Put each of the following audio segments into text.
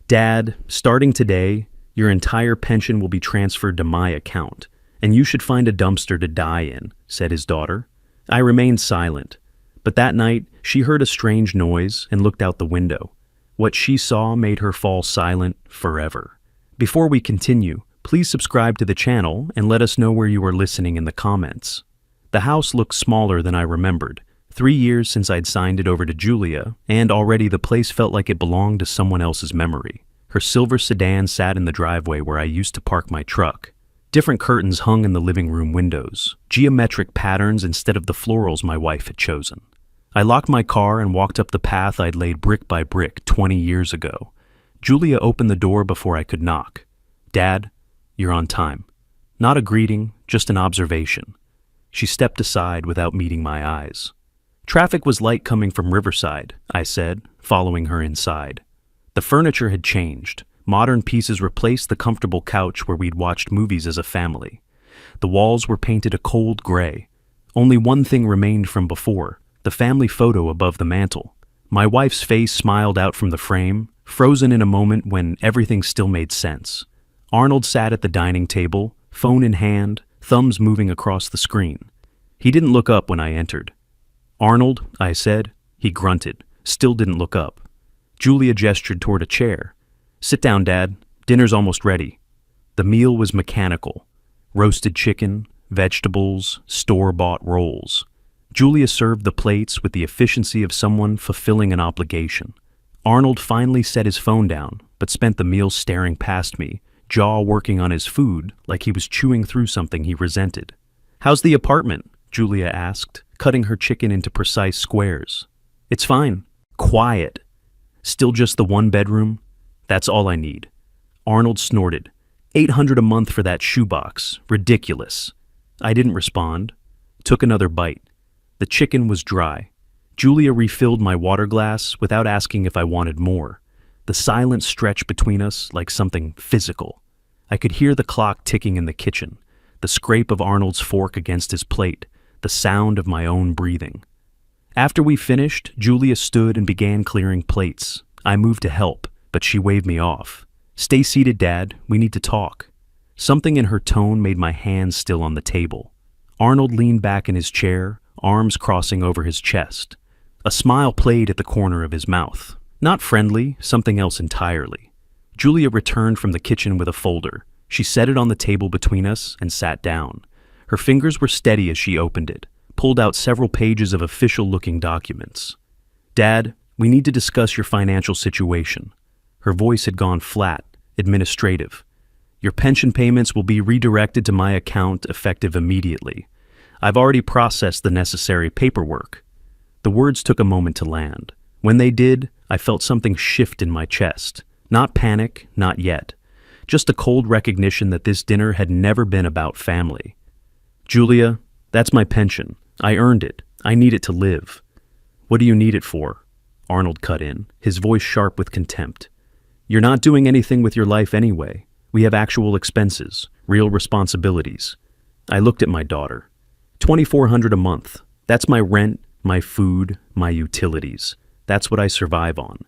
Dad, starting today, your entire pension will be transferred to my account, and you should find a dumpster to die in, said his daughter. I remained silent, but that night she heard a strange noise and looked out the window. What she saw made her fall silent forever. Before we continue, please subscribe to the channel and let us know where you are listening in the comments. The house looked smaller than I remembered. 3 years since I'd signed it over to Julia, and already the place felt like it belonged to someone else's memory. Her silver sedan sat in the driveway where I used to park my truck. Different curtains hung in the living room windows, geometric patterns instead of the florals my wife had chosen. I locked my car and walked up the path I'd laid brick by brick 20 years ago. Julia opened the door before I could knock. Dad, you're on time. Not a greeting, just an observation. She stepped aside without meeting my eyes. Traffic was light coming from Riverside, I said, following her inside. The furniture had changed. Modern pieces replaced the comfortable couch where we'd watched movies as a family. The walls were painted a cold gray. Only one thing remained from before, the family photo above the mantel. My wife's face smiled out from the frame, frozen in a moment when everything still made sense. Arnold sat at the dining table, phone in hand, thumbs moving across the screen. He didn't look up when I entered. Arnold, I said. He grunted, still didn't look up. Julia gestured toward a chair. Sit down, Dad. Dinner's almost ready. The meal was mechanical. Roasted chicken, vegetables, store-bought rolls. Julia served the plates with the efficiency of someone fulfilling an obligation. Arnold finally set his phone down, but spent the meal staring past me, jaw working on his food like he was chewing through something he resented. How's the apartment? Julia asked, cutting her chicken into precise squares. It's fine. Quiet. Still just the one bedroom? That's all I need. Arnold snorted. $800 a month for that shoebox. Ridiculous. I didn't respond. Took another bite. The chicken was dry. Julia refilled my water glass without asking if I wanted more. The silence stretched between us like something physical. I could hear the clock ticking in the kitchen, the scrape of Arnold's fork against his plate, the sound of my own breathing. After we finished, Julia stood and began clearing plates. I moved to help, but she waved me off. Stay seated, Dad. We need to talk. Something in her tone made my hands still on the table. Arnold leaned back in his chair, arms crossing over his chest. A smile played at the corner of his mouth. Not friendly, something else entirely. Julia returned from the kitchen with a folder. She set it on the table between us and sat down. Her fingers were steady as she opened it, pulled out several pages of official-looking documents. Dad, we need to discuss your financial situation. Her voice had gone flat, administrative. Your pension payments will be redirected to my account effective immediately. I've already processed the necessary paperwork. The words took a moment to land. When they did, I felt something shift in my chest. Not panic, not yet. Just a cold recognition that this dinner had never been about family. Julia, that's my pension. I earned it. I need it to live. What do you need it for? Arnold cut in, his voice sharp with contempt. You're not doing anything with your life anyway. We have actual expenses, real responsibilities. I looked at my daughter. $2,400 a month. That's my rent, my food, my utilities. That's what I survive on.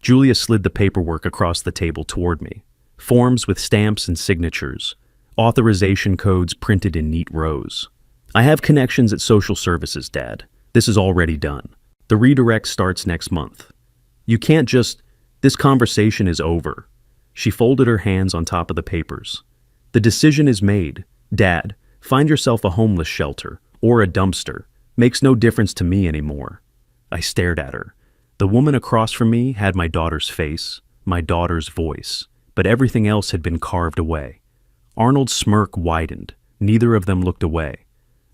Julia slid the paperwork across the table toward me. Forms with stamps and signatures. Authorization codes printed in neat rows. I have connections at social services, Dad. This is already done. The redirect starts next month. You can't just... This conversation is over. She folded her hands on top of the papers. The decision is made. Dad, find yourself a homeless shelter or a dumpster. Makes no difference to me anymore. I stared at her. The woman across from me had my daughter's face, my daughter's voice, but everything else had been carved away. Arnold's smirk widened. Neither of them looked away.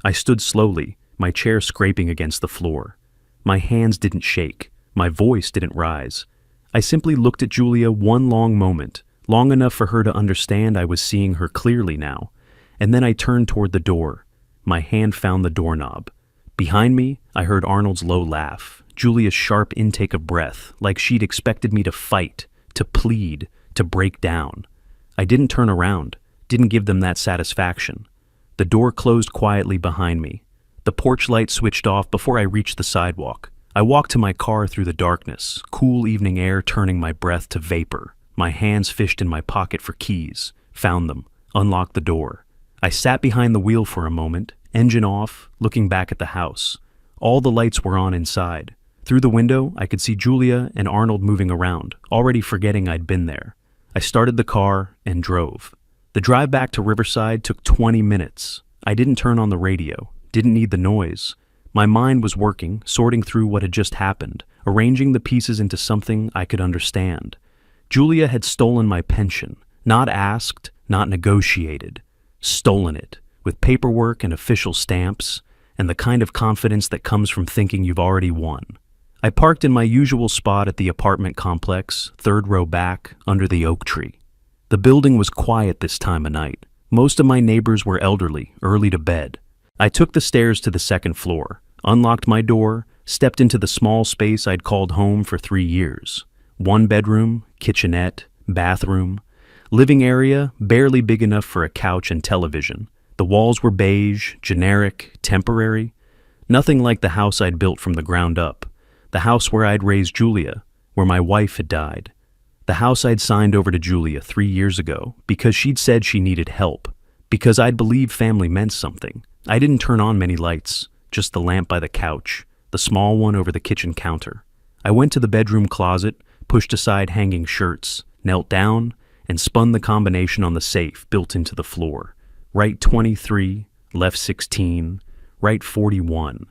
I stood slowly, my chair scraping against the floor. My hands didn't shake. My voice didn't rise. I simply looked at Julia one long moment, long enough for her to understand I was seeing her clearly now, and then I turned toward the door. My hand found the doorknob. Behind me, I heard Arnold's low laugh, Julia's sharp intake of breath, like she'd expected me to fight, to plead, to break down. I didn't turn around, didn't give them that satisfaction. The door closed quietly behind me. The porch light switched off before I reached the sidewalk. I walked to my car through the darkness, cool evening air turning my breath to vapor. My hands fished in my pocket for keys, found them, unlocked the door. I sat behind the wheel for a moment, engine off, looking back at the house. All the lights were on inside. Through the window, I could see Julia and Arnold moving around, already forgetting I'd been there. I started the car and drove. The drive back to Riverside took 20 minutes. I didn't turn on the radio, didn't need the noise. My mind was working, sorting through what had just happened, arranging the pieces into something I could understand. Julia had stolen my pension, not asked, not negotiated. Stolen it, with paperwork and official stamps, and the kind of confidence that comes from thinking you've already won. I parked in my usual spot at the apartment complex, third row back, under the oak tree. The building was quiet this time of night. Most of my neighbors were elderly, early to bed. I took the stairs to the second floor, unlocked my door, stepped into the small space I'd called home for 3 years. 1 bedroom, kitchenette, bathroom. Living area, barely big enough for a couch and television. The walls were beige, generic, temporary. Nothing like the house I'd built from the ground up. The house where I'd raised Julia, where my wife had died. The house I'd signed over to Julia 3 years ago because she'd said she needed help. Because I'd believed family meant something. I didn't turn on many lights, just the lamp by the couch, the small one over the kitchen counter. I went to the bedroom closet, pushed aside hanging shirts, knelt down, and spun the combination on the safe built into the floor. Right 23, left 16, right 41.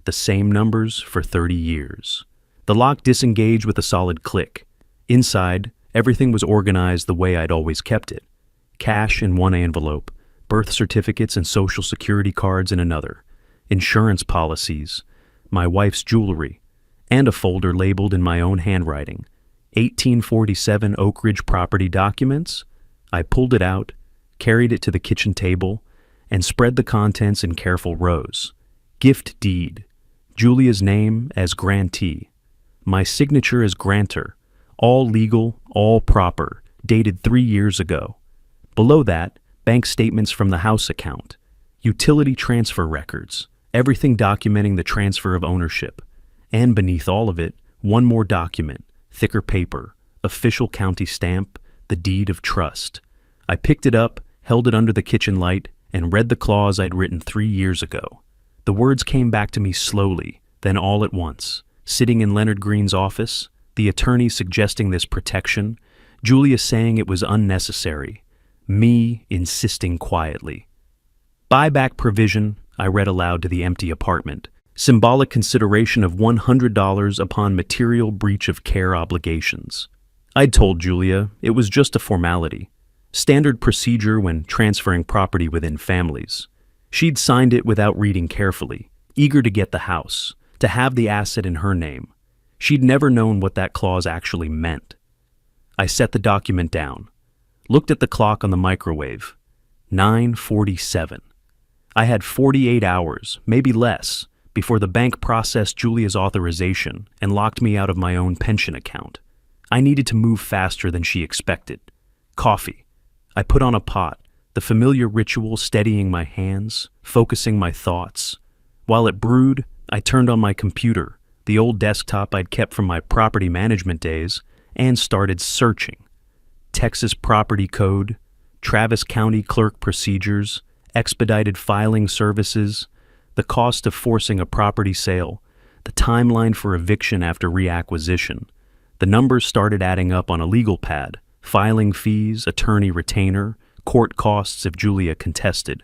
The same numbers for 30 years. The lock disengaged with a solid click. Inside, everything was organized the way I'd always kept it. Cash in one envelope, birth certificates and social security cards in another, insurance policies, my wife's jewelry, and a folder labeled in my own handwriting, 1847 Oak Ridge property documents. I pulled it out, carried it to the kitchen table, and spread the contents in careful rows. Gift deed, Julia's name as grantee, my signature as grantor, all legal, all proper, dated 3 years ago. Below that, bank statements from the house account, utility transfer records, everything documenting the transfer of ownership. And beneath all of it, one more document, thicker paper, official county stamp, the deed of trust. I picked it up, held it under the kitchen light, and read the clause I'd written 3 years ago. The words came back to me slowly, then all at once. Sitting in Leonard Green's office, the attorney suggesting this protection, Julia saying it was unnecessary, me insisting quietly. Buyback provision, I read aloud to the empty apartment. Symbolic consideration of $100 upon material breach of care obligations. I'd told Julia it was just a formality. Standard procedure when transferring property within families. She'd signed it without reading carefully, eager to get the house, to have the asset in her name. She'd never known what that clause actually meant. I set the document down, looked at the clock on the microwave. 9:47. I had 48 hours, maybe less, before the bank processed Julia's authorization and locked me out of my own pension account. I needed to move faster than she expected. Coffee. I put on a pot, the familiar ritual steadying my hands, focusing my thoughts. While it brewed, I turned on my computer, the old desktop I'd kept from my property management days, and started searching. Texas property code, Travis County clerk procedures, expedited filing services, the cost of forcing a property sale, the timeline for eviction after reacquisition. The numbers started adding up on a legal pad, filing fees, attorney retainer, court costs if Julia contested,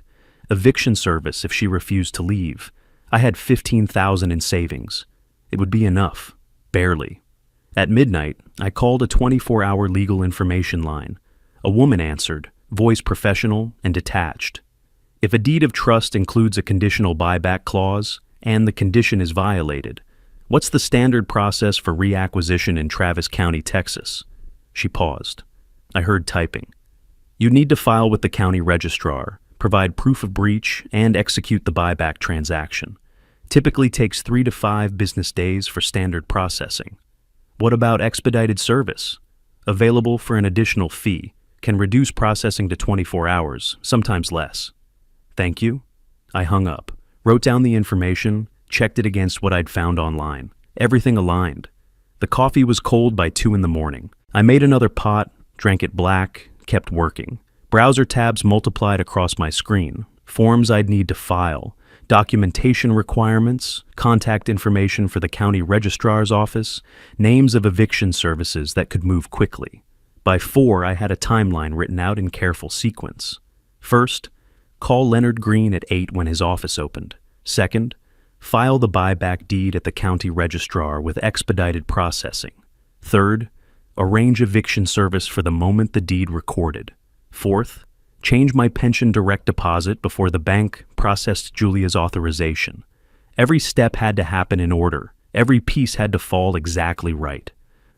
eviction service if she refused to leave. I had $15,000 in savings. It would be enough, barely. At midnight, I called a 24-hour legal information line. A woman answered, voice professional and detached. If a deed of trust includes a conditional buyback clause, and the condition is violated, what's the standard process for reacquisition in Travis County, Texas? She paused. I heard typing. You need to file with the county registrar, provide proof of breach, and execute the buyback transaction. Typically takes 3 to 5 business days for standard processing. What about expedited service? Available for an additional fee, can reduce processing to 24 hours, sometimes less. Thank you. I hung up, wrote down the information, checked it against what I'd found online. Everything aligned. The coffee was cold by 2 in the morning. I made another pot, drank it black, kept working. Browser tabs multiplied across my screen. Forms I'd need to file, documentation requirements, contact information for the county registrar's office, names of eviction services that could move quickly. By 4, I had a timeline written out in careful sequence. First, call Leonard Green at 8 when his office opened. Second, file the buyback deed at the county registrar with expedited processing. Third, arrange eviction service for the moment the deed recorded. Fourth, change my pension direct deposit before the bank processed Julia's authorization. Every step had to happen in order. Every piece had to fall exactly right.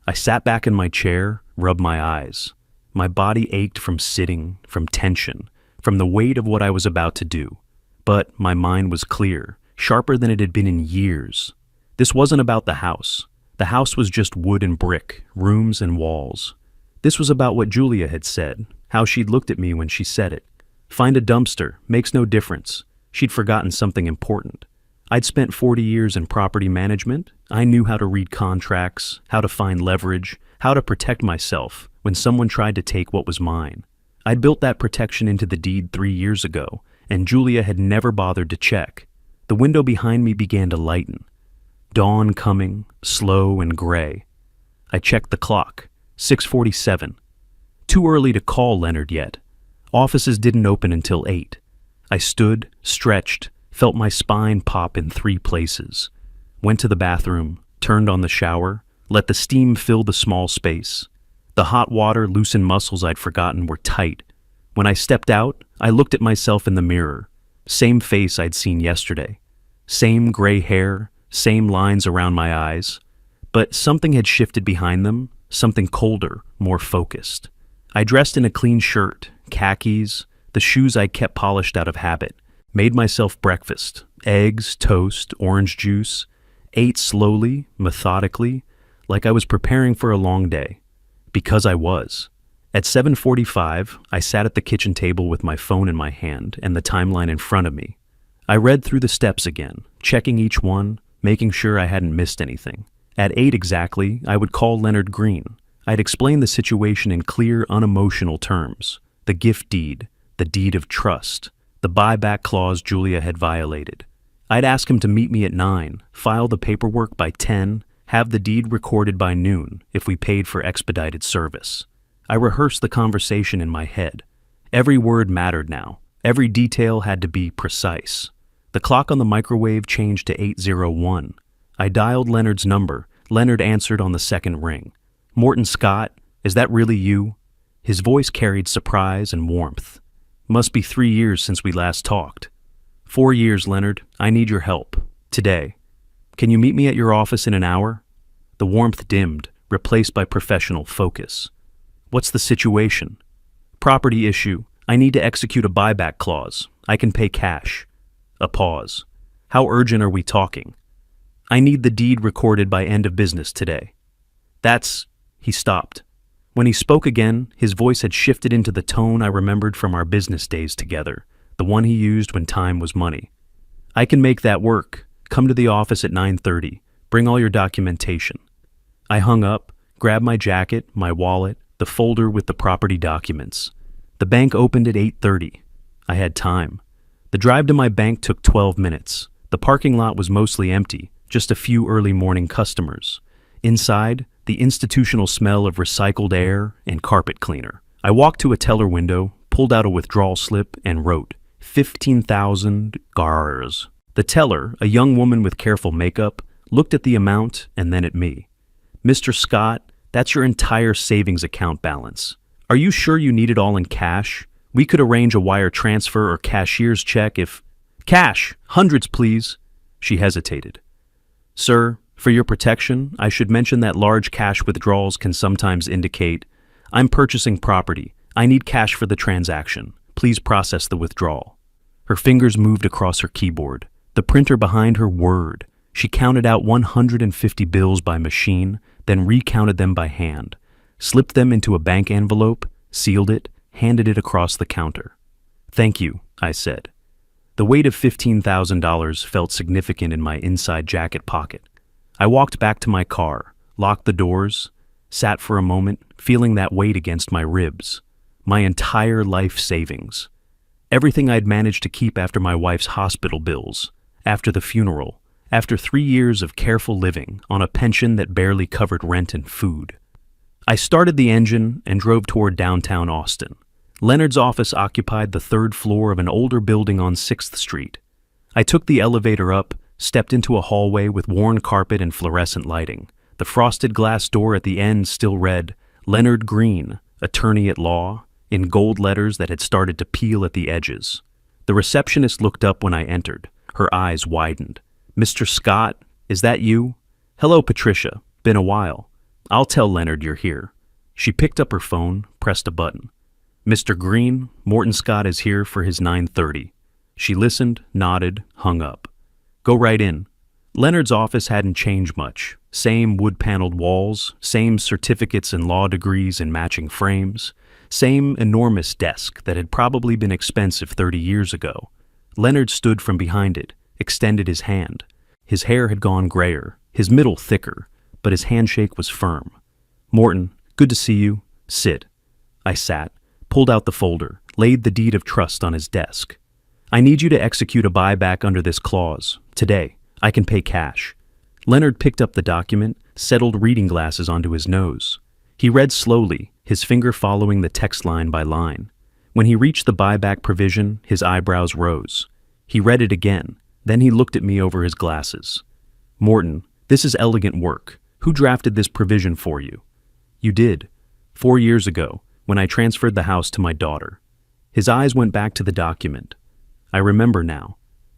I sat back in my chair, rubbed my eyes. My body ached from sitting, from tension, from the weight of what I was about to do. But my mind was clear, sharper than it had been in years. This wasn't about the house. The house was just wood and brick, rooms and walls. This was about what Julia had said, how she'd looked at me when she said it. Find a dumpster, makes no difference. She'd forgotten something important. I'd spent 40 years in property management. I knew how to read contracts, how to find leverage, how to protect myself when someone tried to take what was mine. I'd built that protection into the deed 3 years ago, and Julia had never bothered to check. The window behind me began to lighten. Dawn coming, slow and gray. I checked the clock. 6:47. Too early to call Leonard yet. Offices didn't open until 8. I stood, stretched, felt my spine pop in 3 places. Went to the bathroom, turned on the shower, let the steam fill the small space. The hot water loosened muscles I'd forgotten were tight. When I stepped out, I looked at myself in the mirror. Same face I'd seen yesterday. Same gray hair, same lines around my eyes. But something had shifted behind them, something colder, more focused. I dressed in a clean shirt, khakis, the shoes I kept polished out of habit, made myself breakfast, eggs, toast, orange juice, ate slowly, methodically, like I was preparing for a long day. Because I was. At 7:45, I sat at the kitchen table with my phone in my hand and the timeline in front of me. I read through the steps again, checking each one, making sure I hadn't missed anything. At 8 exactly, I would call Leonard Green. I'd explain the situation in clear, unemotional terms. The gift deed, the deed of trust, the buyback clause Julia had violated. I'd ask him to meet me at 9, file the paperwork by 10, have the deed recorded by noon if we paid for expedited service. I rehearsed the conversation in my head. Every word mattered now. Every detail had to be precise. The clock on the microwave changed to 8:01. I dialed Leonard's number. Leonard answered on the second ring. "Morton Scott, is that really you?" His voice carried surprise and warmth. "Must be 3 years since we last talked." "4 years, Leonard. I need your help. Today. Can you meet me at your office in an hour?" The warmth dimmed, replaced by professional focus. "What's the situation?" "Property issue. I need to execute a buyback clause. I can pay cash." A pause. "How urgent are we talking?" "I need the deed recorded by end of business today." "That's..." He stopped. When he spoke again, his voice had shifted into the tone I remembered from our business days together, the one he used when time was money. "I can make that work. Come to the office at 9:30. Bring all your documentation." I hung up, grabbed my jacket, my wallet, the folder with the property documents. The bank opened at 8:30. I had time. The drive to my bank took 12 minutes. The parking lot was mostly empty, just a few early morning customers. Inside, the institutional smell of recycled air and carpet cleaner. I walked to a teller window, pulled out a withdrawal slip, and wrote, 15,000 gars. The teller, a young woman with careful makeup, looked at the amount and then at me. "Mr. Scott, that's your entire savings account balance. Are you sure you need it all in cash? We could arrange a wire transfer or cashier's check if..." "Cash! Hundreds, please!" She hesitated. "Sir, for your protection, I should mention that large cash withdrawals can sometimes indicate, 'I'm purchasing property. I need cash for the transaction. Please process the withdrawal.'" Her fingers moved across her keyboard. The printer behind her whirred. She counted out 150 bills by machine, then recounted them by hand, slipped them into a bank envelope, sealed it, handed it across the counter. "Thank you," I said. The weight of $15,000 felt significant in my inside jacket pocket. I walked back to my car, locked the doors, sat for a moment, feeling that weight against my ribs. My entire life savings. Everything I'd managed to keep after my wife's hospital bills, after the funeral, after 3 years of careful living on a pension that barely covered rent and food. I started the engine and drove toward downtown Austin. Leonard's office occupied the 3rd floor of an older building on 6th Street. I took the elevator up, stepped into a hallway with worn carpet and fluorescent lighting. The frosted glass door at the end still read, "Leonard Green, Attorney at Law," in gold letters that had started to peel at the edges. The receptionist looked up when I entered. Her eyes widened. "Mr. Scott, is that you?" "Hello, Patricia. Been a while. I'll tell Leonard you're here." She picked up her phone, pressed a button. "Mr. Green, Morton Scott is here for his 9:30. She listened, nodded, hung up. "Go right in." Leonard's office hadn't changed much. Same wood-paneled walls, same certificates and law degrees in matching frames, same enormous desk that had probably been expensive 30 years ago. Leonard stood from behind it, extended his hand. His hair had gone grayer, his middle thicker, but his handshake was firm. "Morton, good to see you. Sit." I sat, pulled out the folder, laid the deed of trust on his desk. "I need you to execute a buyback under this clause. Today. I can pay cash." Leonard picked up the document, settled reading glasses onto his nose. He read slowly, his finger following the text line by line. When he reached the buyback provision, his eyebrows rose. He read it again, then he looked at me over his glasses. "Morton, this is elegant work. Who drafted this provision for you?" "You did. 4 years ago, when I transferred the house to my daughter." His eyes went back to the document. "I remember now.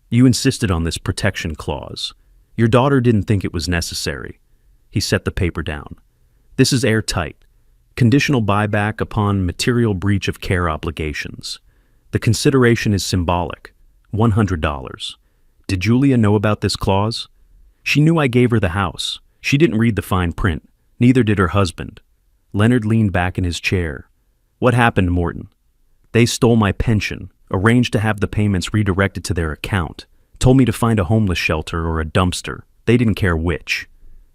You insisted on this protection clause. Your daughter didn't think it was necessary." He set the paper down. "This is airtight. Conditional buyback upon material breach of care obligations. The consideration is symbolic, $100. Did Julia know about this clause?" "She knew I gave her the house. She didn't read the fine print. Neither did her husband." Leonard leaned back in his chair. "What happened, Morton?" "They stole my pension, arranged to have the payments redirected to their account, told me to find a homeless shelter or a dumpster. They didn't care which."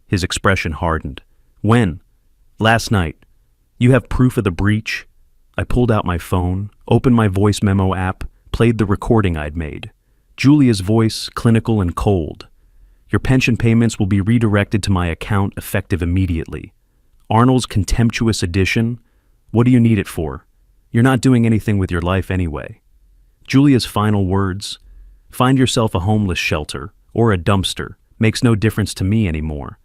His expression hardened. "When?" "Last night." "You have proof of the breach?" I pulled out my phone, opened my voice memo app, played the recording I'd made. Julia's voice, clinical and cold. "Your pension payments will be redirected to my account effective immediately." Arnold's contemptuous addition, "What do you need it for? You're not doing anything with your life anyway." Julia's final words, "Find yourself a homeless shelter or a dumpster. Makes no difference to me anymore."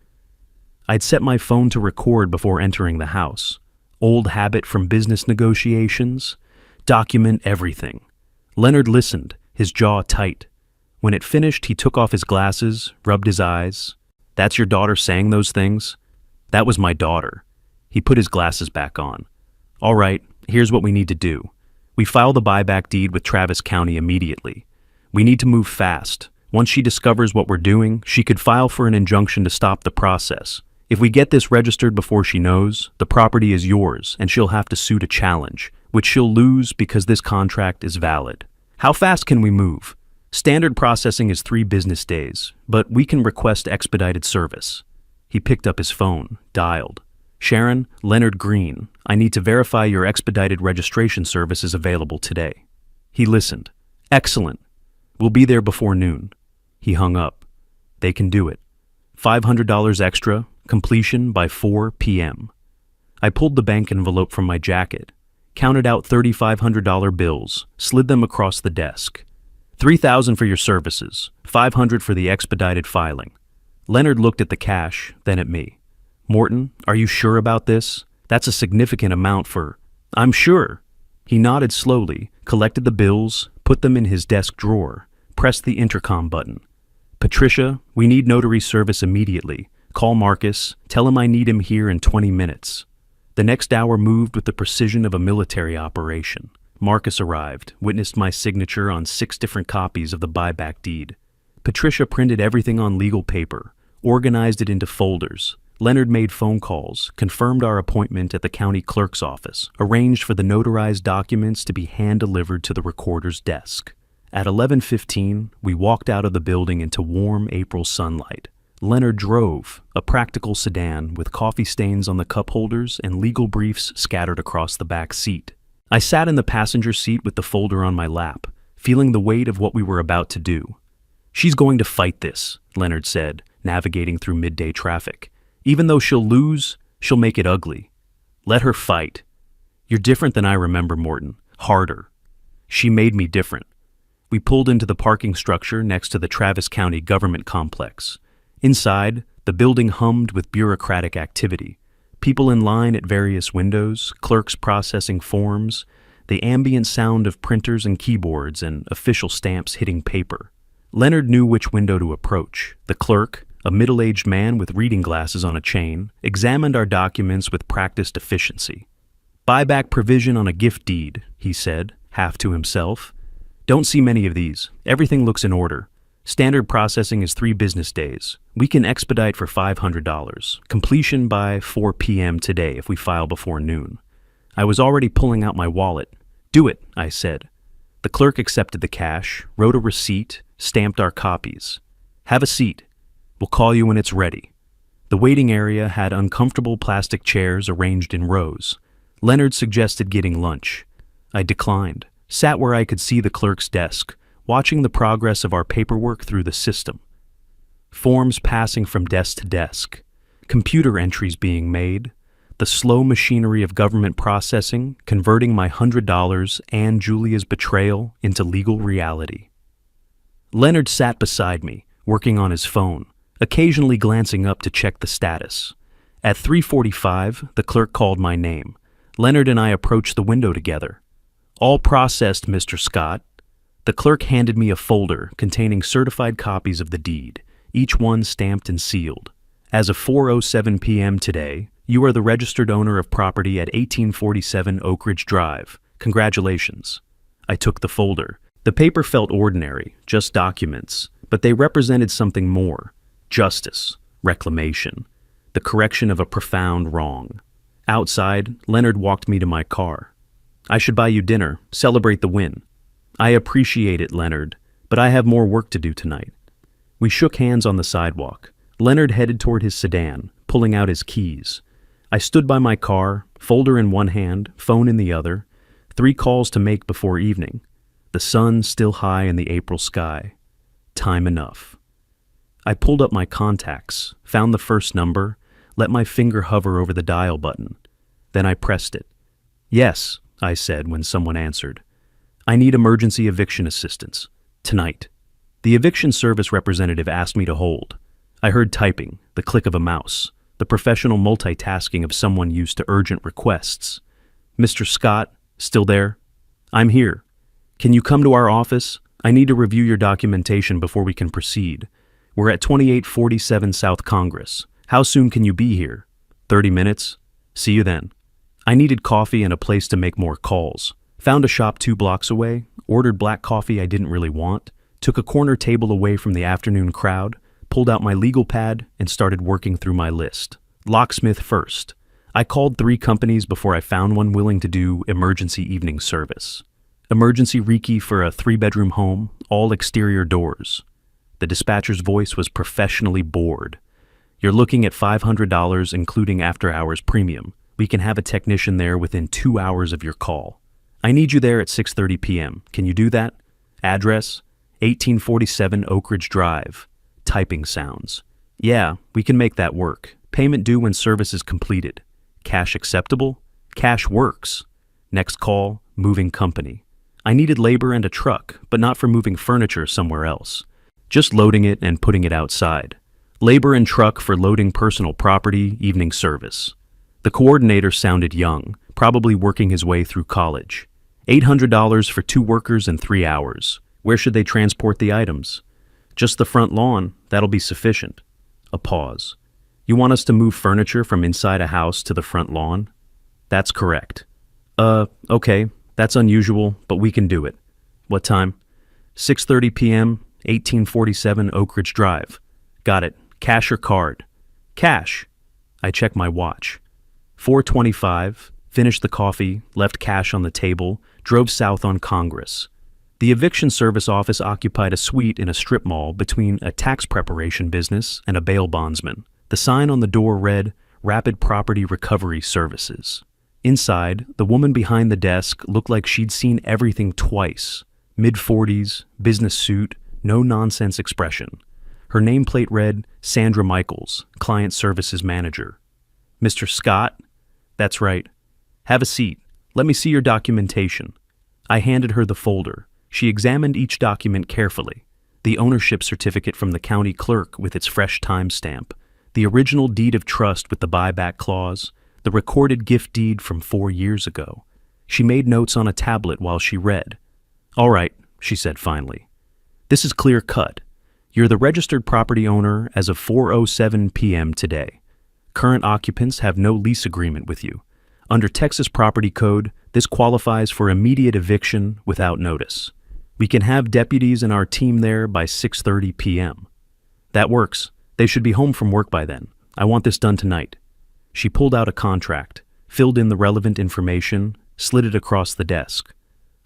I'd set my phone to record before entering the house. Old habit from business negotiations. Document everything. Leonard listened, his jaw tight. When it finished, he took off his glasses, rubbed his eyes. "That's your daughter saying those things?" "That was my daughter." He put his glasses back on. "All right, here's what we need to do. We file the buyback deed with Travis County immediately. We need to move fast. Once she discovers what we're doing, she could file for an injunction to stop the process. If we get this registered before she knows, the property is yours and she'll have to sue to challenge, which she'll lose because this contract is valid. How fast can we move? Standard processing is 3 business days, but we can request expedited service." He picked up his phone, dialed. "Sharon, Leonard Green, I need to verify your expedited registration service is available today." He listened. "Excellent. We'll be there before noon." He hung up. "They can do it. $500 extra, completion by 4 p.m. I pulled the bank envelope from my jacket, counted out $3,500 bills, slid them across the desk. $3,000 for your services, $500 for the expedited filing." Leonard looked at the cash, then at me. "Morton, are you sure about this? That's a significant amount for—" "I'm sure." He nodded slowly, collected the bills, put them in his desk drawer, pressed the intercom button. "Patricia, we need notary service immediately. Call Marcus, tell him I need him here in 20 minutes. The next hour moved with the precision of a military operation. Marcus arrived, witnessed my signature on 6 different copies of the buyback deed. Patricia printed everything on legal paper, organized it into folders. Leonard made phone calls, confirmed our appointment at the county clerk's office, arranged for the notarized documents to be hand-delivered to the recorder's desk. At 11:15, we walked out of the building into warm April sunlight. Leonard drove, a practical sedan with coffee stains on the cup holders and legal briefs scattered across the back seat. I sat in the passenger seat with the folder on my lap, feeling the weight of what we were about to do. "She's going to fight this," Leonard said, navigating through midday traffic. "Even though she'll lose, she'll make it ugly. Let her fight." "You're different than I remember, Morton. Harder." "She made me different." We pulled into the parking structure next to the Travis County Government Complex. Inside, the building hummed with bureaucratic activity. People in line at various windows, clerks processing forms, the ambient sound of printers and keyboards and official stamps hitting paper. Leonard knew which window to approach. The clerk, a middle-aged man with reading glasses on a chain, examined our documents with practiced efficiency. "Buyback provision on a gift deed," he said, half to himself. "Don't see many of these. Everything looks in order. Standard processing is 3 business days. We can expedite for $500. Completion by 4 p.m. today if we file before noon." I was already pulling out my wallet. "Do it," I said. The clerk accepted the cash, wrote a receipt, stamped our copies. "Have a seat. We'll call you when it's ready." The waiting area had uncomfortable plastic chairs arranged in rows. Leonard suggested getting lunch. I declined, sat where I could see the clerk's desk, watching the progress of our paperwork through the system. Forms passing from desk to desk, computer entries being made, the slow machinery of government processing converting my $100 and Julia's betrayal into legal reality. Leonard sat beside me, working on his phone, occasionally glancing up to check the status. At 3:45, the clerk called my name. Leonard and I approached the window together. "All processed, Mr. Scott." The clerk handed me a folder containing certified copies of the deed, each one stamped and sealed. "As of 4:07 p.m. today, you are the registered owner of property at 1847 Oak Ridge Drive. Congratulations." I took the folder. The paper felt ordinary, just documents, but they represented something more. Justice, reclamation, the correction of a profound wrong. Outside, Leonard walked me to my car. "I should buy you dinner, celebrate the win." "I appreciate it, Leonard, but I have more work to do tonight." We shook hands on the sidewalk. Leonard headed toward his sedan, pulling out his keys. I stood by my car, folder in one hand, phone in the other, 3 calls to make before evening. The sun still high in the April sky. Time enough. I pulled up my contacts, found the first number, let my finger hover over the dial button. Then I pressed it. "Yes," I said when someone answered. "I need emergency eviction assistance. Tonight." The eviction service representative asked me to hold. I heard typing, the click of a mouse, the professional multitasking of someone used to urgent requests. "Mr. Scott, still there?" "I'm here. Can you come to our office? I need to review your documentation before we can proceed. We're at 2847 South Congress. How soon can you be here?" 30 minutes. See you then." I needed coffee and a place to make more calls. Found a shop 2 blocks away, ordered black coffee I didn't really want, took a corner table away from the afternoon crowd, pulled out my legal pad, and started working through my list. Locksmith first. I called 3 companies before I found one willing to do emergency evening service. Emergency recce for a 3-bedroom home, all exterior doors. The dispatcher's voice was professionally bored. "You're looking at $500 including after-hours premium. We can have a technician there within 2 hours of your call. I need you there at 6:30 p.m. Can you do that? Address, 1847 Oak Ridge Drive." Typing sounds. "Yeah, we can make that work. Payment due when service is completed. Cash acceptable? Cash works." Next call, moving company. I needed labor and a truck, but not for moving furniture somewhere else. Just loading it and putting it outside. Labor and truck for loading personal property, evening service. The coordinator sounded young, probably working his way through college. $800 for 2 workers in 3 hours. Where should they transport the items? "Just the front lawn. That'll be sufficient." A pause. "You want us to move furniture from inside a house to the front lawn?" "That's correct." Okay. That's unusual, but we can do it." "What time?" 6:30 p.m., 1847 Oak Ridge Drive." "Got it. Cash or card?" "Cash." I checked my watch. 4:25, finished the coffee, left cash on the table, drove south on Congress. The eviction service office occupied a suite in a strip mall between a tax preparation business and a bail bondsman. The sign on the door read, Rapid Property Recovery Services. Inside, the woman behind the desk looked like she'd seen everything twice. Mid-40s, business suit, no-nonsense expression. Her nameplate read, Sandra Michaels, Client Services Manager. Mr. Scott? That's right. Have a seat. Let me see your documentation. I handed her the folder. She examined each document carefully. The ownership certificate from the county clerk with its fresh timestamp, the original deed of trust with the buyback clause, the recorded gift deed from 4 years ago. She made notes on a tablet while she read. All right, she said finally. This is clear cut. You're the registered property owner as of 4:07 p.m. today. Current occupants have no lease agreement with you. Under Texas Property Code, this qualifies for immediate eviction without notice. We can have deputies and our team there by 6:30 p.m. That works. They should be home from work by then. I want this done tonight. She pulled out a contract, filled in the relevant information, slid it across the desk.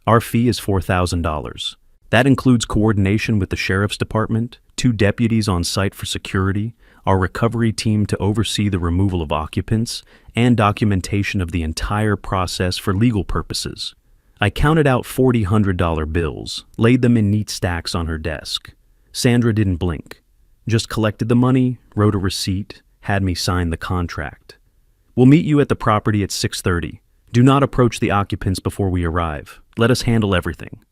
Our fee is $4,000. That includes coordination with the sheriff's department, 2 deputies on site for security, our recovery team to oversee the removal of occupants, and documentation of the entire process for legal purposes. I counted out $4,000 bills, laid them in neat stacks on her desk. Sandra didn't blink. Just collected the money, wrote a receipt, had me sign the contract. We'll meet you at the property at 6:30. Do not approach the occupants before we arrive. Let us handle everything.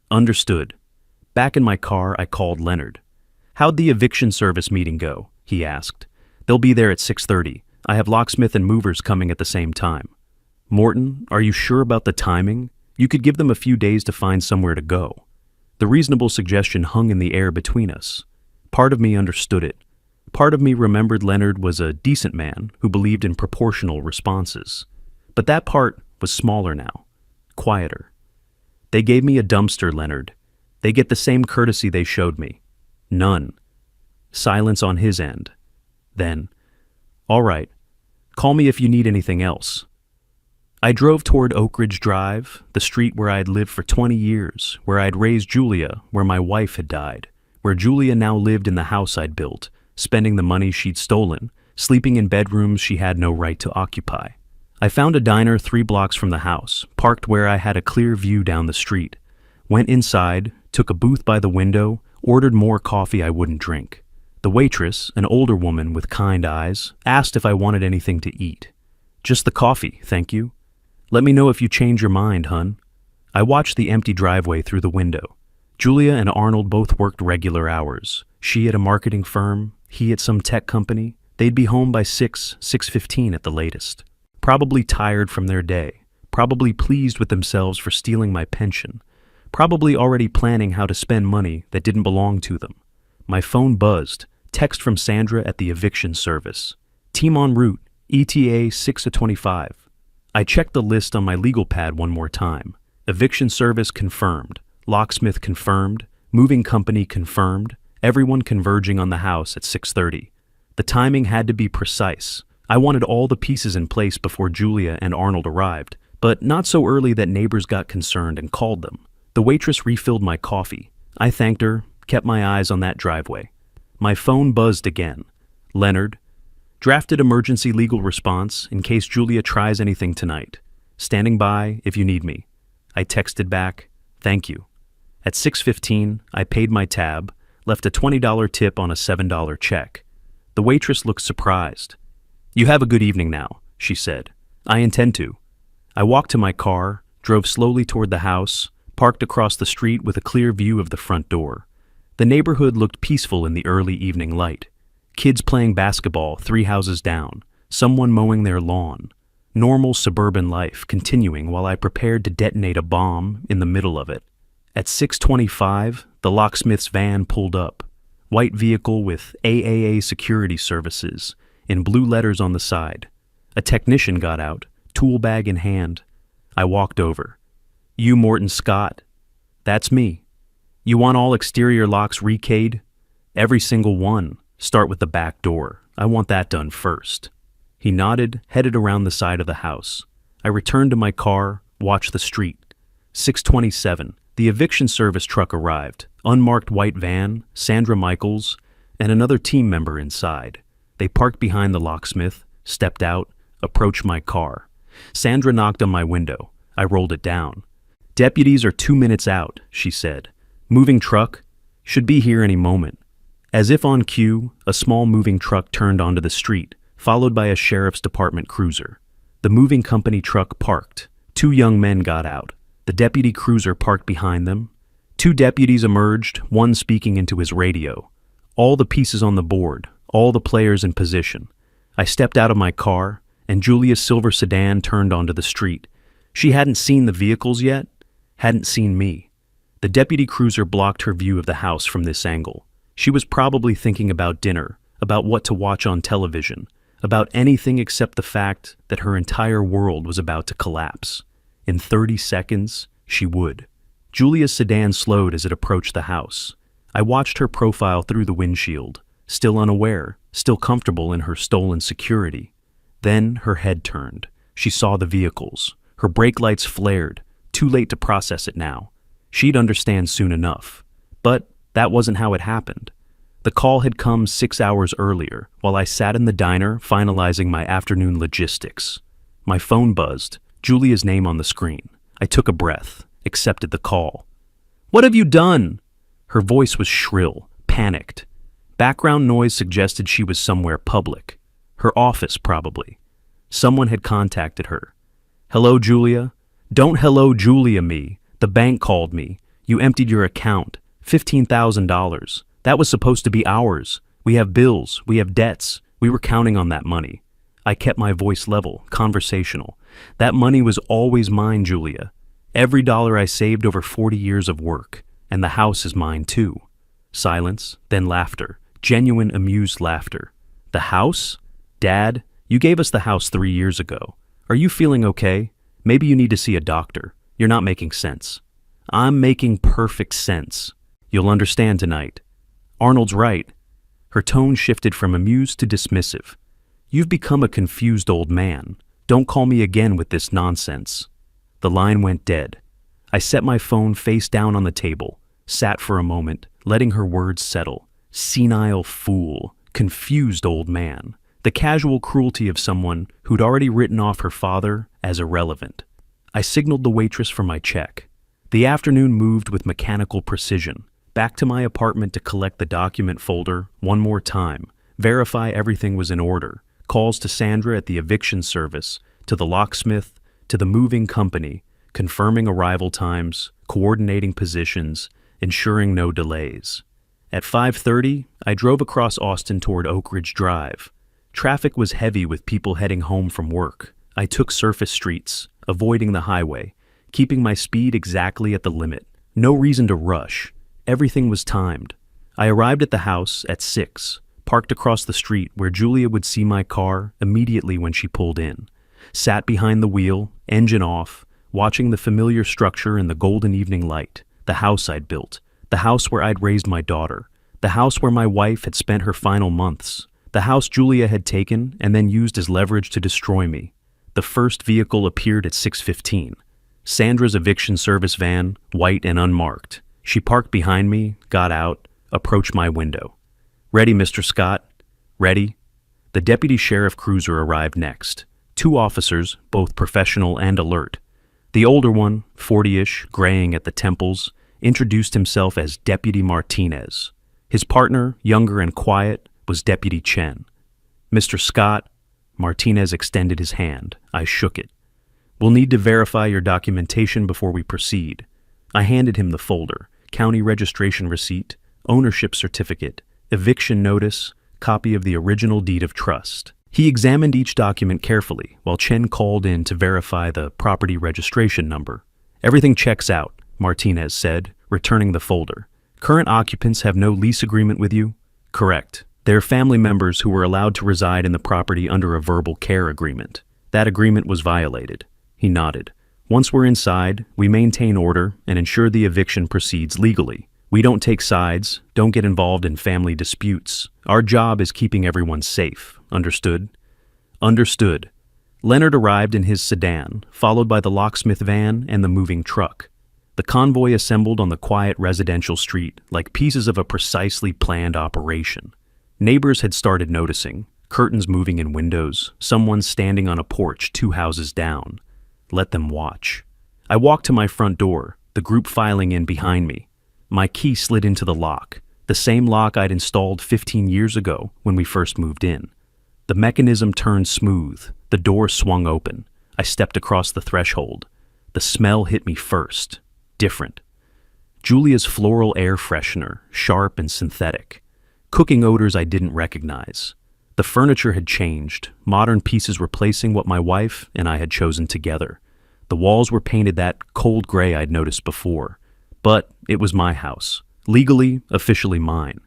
Understood. Back in my car, I called Leonard. How'd the eviction service meeting go? He asked. They'll be there at 6:30. I have locksmith and movers coming at the same time. Morton, are you sure about the timing? You could give them a few days to find somewhere to go. The reasonable suggestion hung in the air between us. Part of me understood it. Part of me remembered Leonard was a decent man who believed in proportional responses. But that part was smaller now, quieter. They gave me a dumpster, Leonard. They get the same courtesy they showed me. None. Silence on his end. Then, all right, call me if you need anything else. I drove toward Oak Ridge Drive, the street where I'd lived for 20 years, where I'd raised Julia, where my wife had died, where Julia now lived in the house I'd built, spending the money she'd stolen, sleeping in bedrooms she had no right to occupy. I found a diner 3 blocks from the house, parked where I had a clear view down the street. Went inside, took a booth by the window, ordered more coffee I wouldn't drink. The waitress, an older woman with kind eyes, asked if I wanted anything to eat. Just the coffee, thank you. Let me know if you change your mind, hun. I watched the empty driveway through the window. Julia and Arnold both worked regular hours. She at a marketing firm, he at some tech company. They'd be home by 6:15 at the latest. Probably tired from their day. Probably pleased with themselves for stealing my pension. Probably already planning how to spend money that didn't belong to them. My phone buzzed. Text from Sandra at the eviction service. Team en route, ETA 6:25. I checked the list on my legal pad one more time. Eviction service confirmed. Locksmith confirmed. Moving company confirmed. Everyone converging on the house at 6:30. The timing had to be precise. I wanted all the pieces in place before Julia and Arnold arrived, but not so early that neighbors got concerned and called them. The waitress refilled my coffee. I thanked her, kept my eyes on that driveway. My phone buzzed again. Leonard. Drafted emergency legal response in case Julia tries anything tonight. Standing by if you need me. I texted back, thank you. At 6:15, I paid my tab, left a $20 tip on a $7 check. The waitress looked surprised. You have a good evening now, she said. I intend to. I walked to my car, drove slowly toward the house, parked across the street with a clear view of the front door. The neighborhood looked peaceful in the early evening light. Kids playing basketball 3 houses down, someone mowing their lawn. Normal suburban life continuing while I prepared to detonate a bomb in the middle of it. At 6:25, the locksmith's van pulled up. White vehicle with AAA security services in blue letters on the side. A technician got out, tool bag in hand. I walked over. You Morton Scott? That's me. You want all exterior locks rekeyed? Every single one. Start with the back door. I want that done first. He nodded, headed around the side of the house. I returned to my car, watched the street. 6:27. The eviction service truck arrived, unmarked white van, Sandra Michaels, and another team member inside. They parked behind the locksmith, stepped out, approached my car. Sandra knocked on my window. I rolled it down. "Deputies are 2 minutes out," she said. "Moving truck? Should be here any moment." As if on cue, a small moving truck turned onto the street, followed by a sheriff's department cruiser. The moving company truck parked. 2 young men got out. The deputy cruiser parked behind them. 2 deputies emerged, one speaking into his radio. All the pieces on the board, all the players in position. I stepped out of my car, and Julia's silver sedan turned onto the street. She hadn't seen the vehicles yet, hadn't seen me. The deputy cruiser blocked her view of the house from this angle. She was probably thinking about dinner, about what to watch on television, about anything except the fact that her entire world was about to collapse. In 30 seconds, she would. Julia's sedan slowed as it approached the house. I watched her profile through the windshield, still unaware, still comfortable in her stolen security. Then her head turned. She saw the vehicles. Her brake lights flared. Too late to process it now. She'd understand soon enough. But that wasn't how it happened. The call had come 6 hours earlier, while I sat in the diner finalizing my afternoon logistics. My phone buzzed, Julia's name on the screen. I took a breath, accepted the call. "What have you done?" Her voice was shrill, panicked. Background noise suggested she was somewhere public. Her office, probably. Someone had contacted her. "Hello, Julia?" "Don't hello, Julia me. The bank called me. You emptied your account. $15,000. That was supposed to be ours. We have bills. We have debts. We were counting on that money." I kept my voice level, conversational. "That money was always mine, Julia. Every dollar I saved over 40 years of work. And the house is mine too." Silence, then laughter. Genuine, amused laughter. "The house? Dad, you gave us the house 3 years ago. Are you feeling okay? Maybe you need to see a doctor. You're not making sense." "I'm making perfect sense. You'll understand tonight." "Arnold's right." Her tone shifted from amused to dismissive. "You've become a confused old man. Don't call me again with this nonsense." The line went dead. I set my phone face down on the table, sat for a moment, letting her words settle. Senile fool, confused old man. The casual cruelty of someone who'd already written off her father as irrelevant. I signaled the waitress for my check. The afternoon moved with mechanical precision. Back to my apartment to collect the document folder one more time, verify everything was in order. Calls to Sandra at the eviction service, to the locksmith, to the moving company, confirming arrival times, coordinating positions, ensuring no delays. At 5:30, I drove across Austin toward Oak Ridge Drive. Traffic was heavy with people heading home from work. I took surface streets, avoiding the highway, keeping my speed exactly at the limit. No reason to rush. Everything was timed. I arrived at the house at 6, parked across the street where Julia would see my car immediately when she pulled in. Sat behind the wheel, engine off, watching the familiar structure in the golden evening light. The house I'd built. The house where I'd raised my daughter. The house where my wife had spent her final months. The house Julia had taken and then used as leverage to destroy me. The first vehicle appeared at 6:15. Sandra's eviction service van, white and unmarked. She parked behind me, got out, approached my window. "Ready, Mr. Scott?" "Ready." The deputy sheriff cruiser arrived next. 2 officers, both professional and alert. The older one, 40-ish, graying at the temples, introduced himself as Deputy Martinez. His partner, younger and quiet, was Deputy Chen. "Mr. Scott," Martinez extended his hand. I shook it. "We'll need to verify your documentation before we proceed." I handed him the folder, county registration receipt, ownership certificate, eviction notice, copy of the original deed of trust. He examined each document carefully while Chen called in to verify the property registration number. "Everything checks out," Martinez said, returning the folder. "Current occupants have no lease agreement with you?" "Correct. They're family members who were allowed to reside in the property under a verbal care agreement. That agreement was violated." He nodded. "Once we're inside, we maintain order and ensure the eviction proceeds legally. We don't take sides, don't get involved in family disputes. Our job is keeping everyone safe. Understood?" "Understood." Leonard arrived in his sedan, followed by the locksmith van and the moving truck. The convoy assembled on the quiet residential street like pieces of a precisely planned operation. Neighbors had started noticing, curtains moving in windows, someone standing on a porch 2 houses down. Let them watch. I walked to my front door, the group filing in behind me. My key slid into the lock, the same lock I'd installed 15 years ago when we first moved in. The mechanism turned smooth, the door swung open. I stepped across the threshold. The smell hit me first. Different. Julia's floral air freshener, sharp and synthetic. Cooking odors I didn't recognize. The furniture had changed, modern pieces replacing what my wife and I had chosen together. The walls were painted that cold gray I'd noticed before. But it was my house. Legally, officially mine.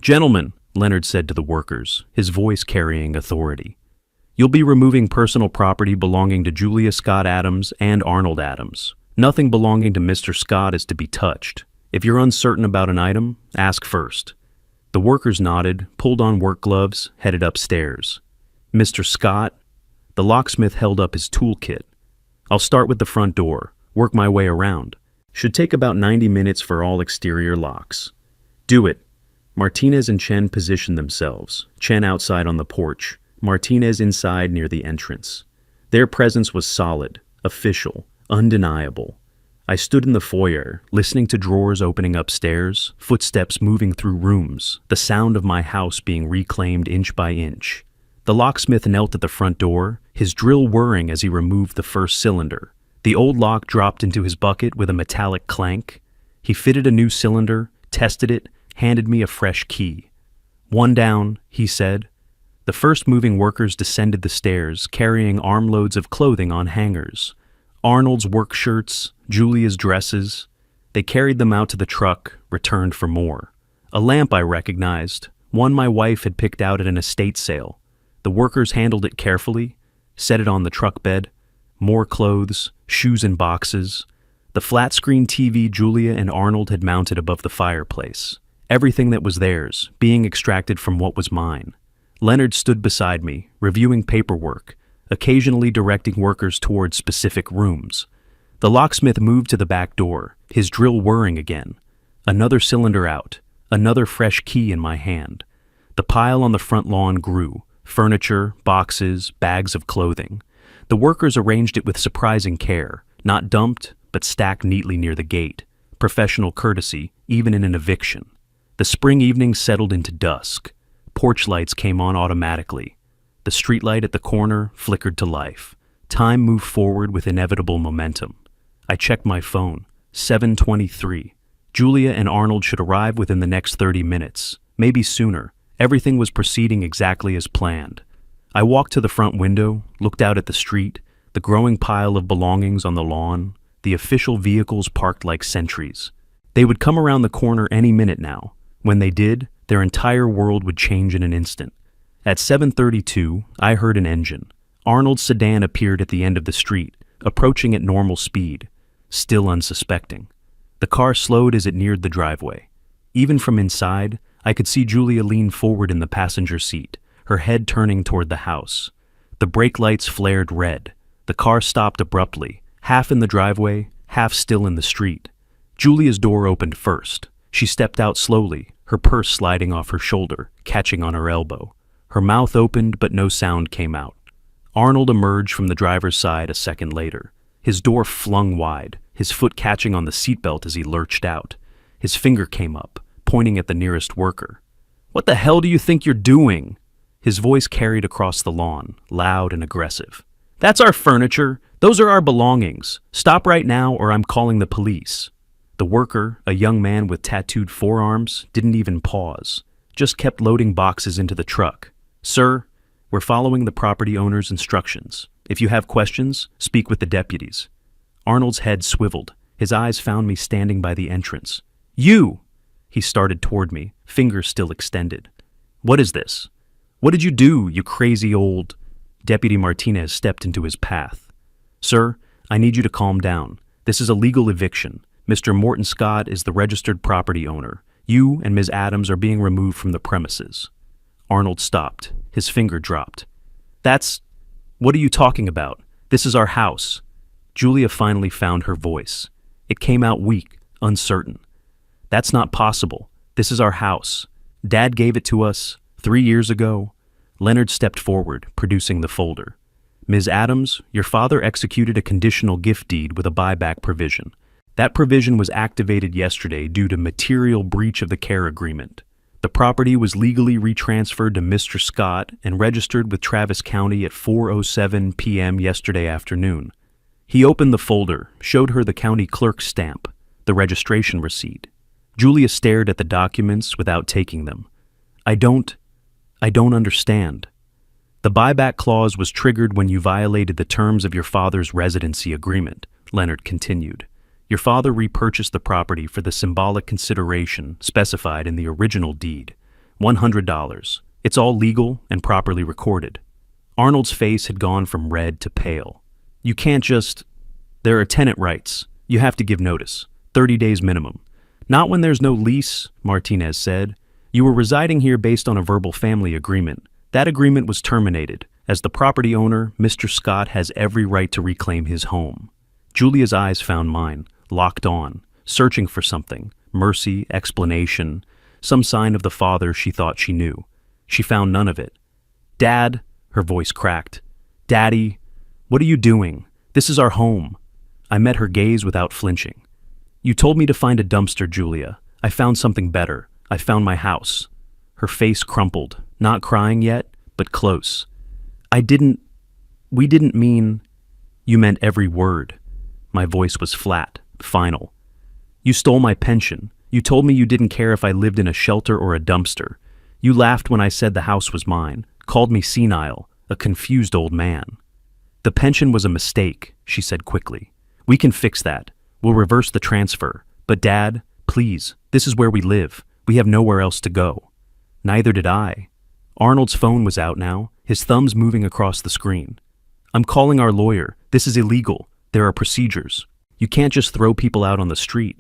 "Gentlemen," Leonard said to the workers, his voice carrying authority. "You'll be removing personal property belonging to Julia Scott Adams and Arnold Adams. Nothing belonging to Mr. Scott is to be touched. If you're uncertain about an item, ask first." The workers nodded, pulled on work gloves, headed upstairs. "Mr. Scott?" The locksmith held up his toolkit. "I'll start with the front door, work my way around. Should take about 90 minutes for all exterior locks." "Do it." Martinez and Chen positioned themselves, Chen outside on the porch, Martinez inside near the entrance. Their presence was solid, official, undeniable. I stood in the foyer, listening to drawers opening upstairs, footsteps moving through rooms, the sound of my house being reclaimed inch by inch. The locksmith knelt at the front door, his drill whirring as he removed the first cylinder. The old lock dropped into his bucket with a metallic clank. He fitted a new cylinder, tested it, handed me a fresh key. "One down," he said. The first moving workers descended the stairs, carrying armloads of clothing on hangers. Arnold's work shirts, Julia's dresses. They carried them out to the truck, returned for more. A lamp I recognized, one my wife had picked out at an estate sale. The workers handled it carefully, set it on the truck bed. More clothes, shoes in boxes. The flat-screen TV Julia and Arnold had mounted above the fireplace. Everything that was theirs, being extracted from what was mine. Leonard stood beside me, reviewing paperwork, occasionally directing workers towards specific rooms. The locksmith moved to the back door, his drill whirring again. Another cylinder out, another fresh key in my hand. The pile on the front lawn grew, furniture, boxes, bags of clothing. The workers arranged it with surprising care, not dumped, but stacked neatly near the gate. Professional courtesy, even in an eviction. The spring evening settled into dusk. Porch lights came on automatically. The streetlight at the corner flickered to life. Time moved forward with inevitable momentum. I checked my phone. 7:23. Julia and Arnold should arrive within the next 30 minutes, maybe sooner. Everything was proceeding exactly as planned. I walked to the front window, looked out at the street, the growing pile of belongings on the lawn, the official vehicles parked like sentries. They would come around the corner any minute now. When they did, their entire world would change in an instant. At 7:32, I heard an engine. Arnold's sedan appeared at the end of the street, approaching at normal speed, still unsuspecting. The car slowed as it neared the driveway. Even from inside, I could see Julia lean forward in the passenger seat, her head turning toward the house. The brake lights flared red. The car stopped abruptly, half in the driveway, half still in the street. Julia's door opened first. She stepped out slowly, her purse sliding off her shoulder, catching on her elbow. Her mouth opened, but no sound came out. Arnold emerged from the driver's side a second later. His door flung wide, his foot catching on the seatbelt as he lurched out. His finger came up, pointing at the nearest worker. "What the hell do you think you're doing?" His voice carried across the lawn, loud and aggressive. "That's our furniture. Those are our belongings. Stop right now or I'm calling the police." The worker, a young man with tattooed forearms, didn't even pause, just kept loading boxes into the truck. "Sir, we're following the property owner's instructions. If you have questions, speak with the deputies." Arnold's head swiveled. His eyes found me standing by the entrance. "You!" He started toward me, fingers still extended. "What is this? What did you do, you crazy old—" Deputy Martinez stepped into his path. "Sir, I need you to calm down. This is a legal eviction. Mr. Morton Scott is the registered property owner. You and Ms. Adams are being removed from the premises." Arnold stopped. His finger dropped. What are you talking about? This is our house." Julia finally found her voice. It came out weak, uncertain. That's not possible. This is our house. Dad gave it to us 3 years ago. Leonard stepped forward, producing the folder. Ms. Adams, your father executed a conditional gift deed with a buyback provision. That provision was activated yesterday due to material breach of the care agreement. The property was legally retransferred to Mr. Scott and registered with Travis County at 4:07 p.m. yesterday afternoon. He opened the folder, showed her the county clerk's stamp, the registration receipt. Julia stared at the documents without taking them. I don't understand. The buyback clause was triggered when you violated the terms of your father's residency agreement, Leonard continued. Your father repurchased the property for the symbolic consideration specified in the original deed, $100. It's all legal and properly recorded. Arnold's face had gone from red to pale. You can't just... There are tenant rights. You have to give notice. 30 days minimum. Not when there's no lease, Martinez said. You were residing here based on a verbal family agreement. That agreement was terminated. As the property owner, Mr. Scott has every right to reclaim his home. Julia's eyes found mine, locked on, searching for something, mercy, explanation, some sign of the father she thought she knew. She found none of it. Dad, her voice cracked. Daddy, what are you doing? This is our home. I met her gaze without flinching. You told me to find a dumpster, Julia. I found something better. I found my house. Her face crumpled, not crying yet, but close. We didn't mean... You meant every word. My voice was flat, final. You stole my pension. You told me you didn't care if I lived in a shelter or a dumpster. You laughed when I said the house was mine, called me senile, a confused old man. The pension was a mistake, she said quickly. We can fix that. We'll reverse the transfer. But Dad, please, this is where we live. We have nowhere else to go. Neither did I. Arnold's phone was out now, his thumbs moving across the screen. I'm calling our lawyer. This is illegal. There are procedures. You can't just throw people out on the street.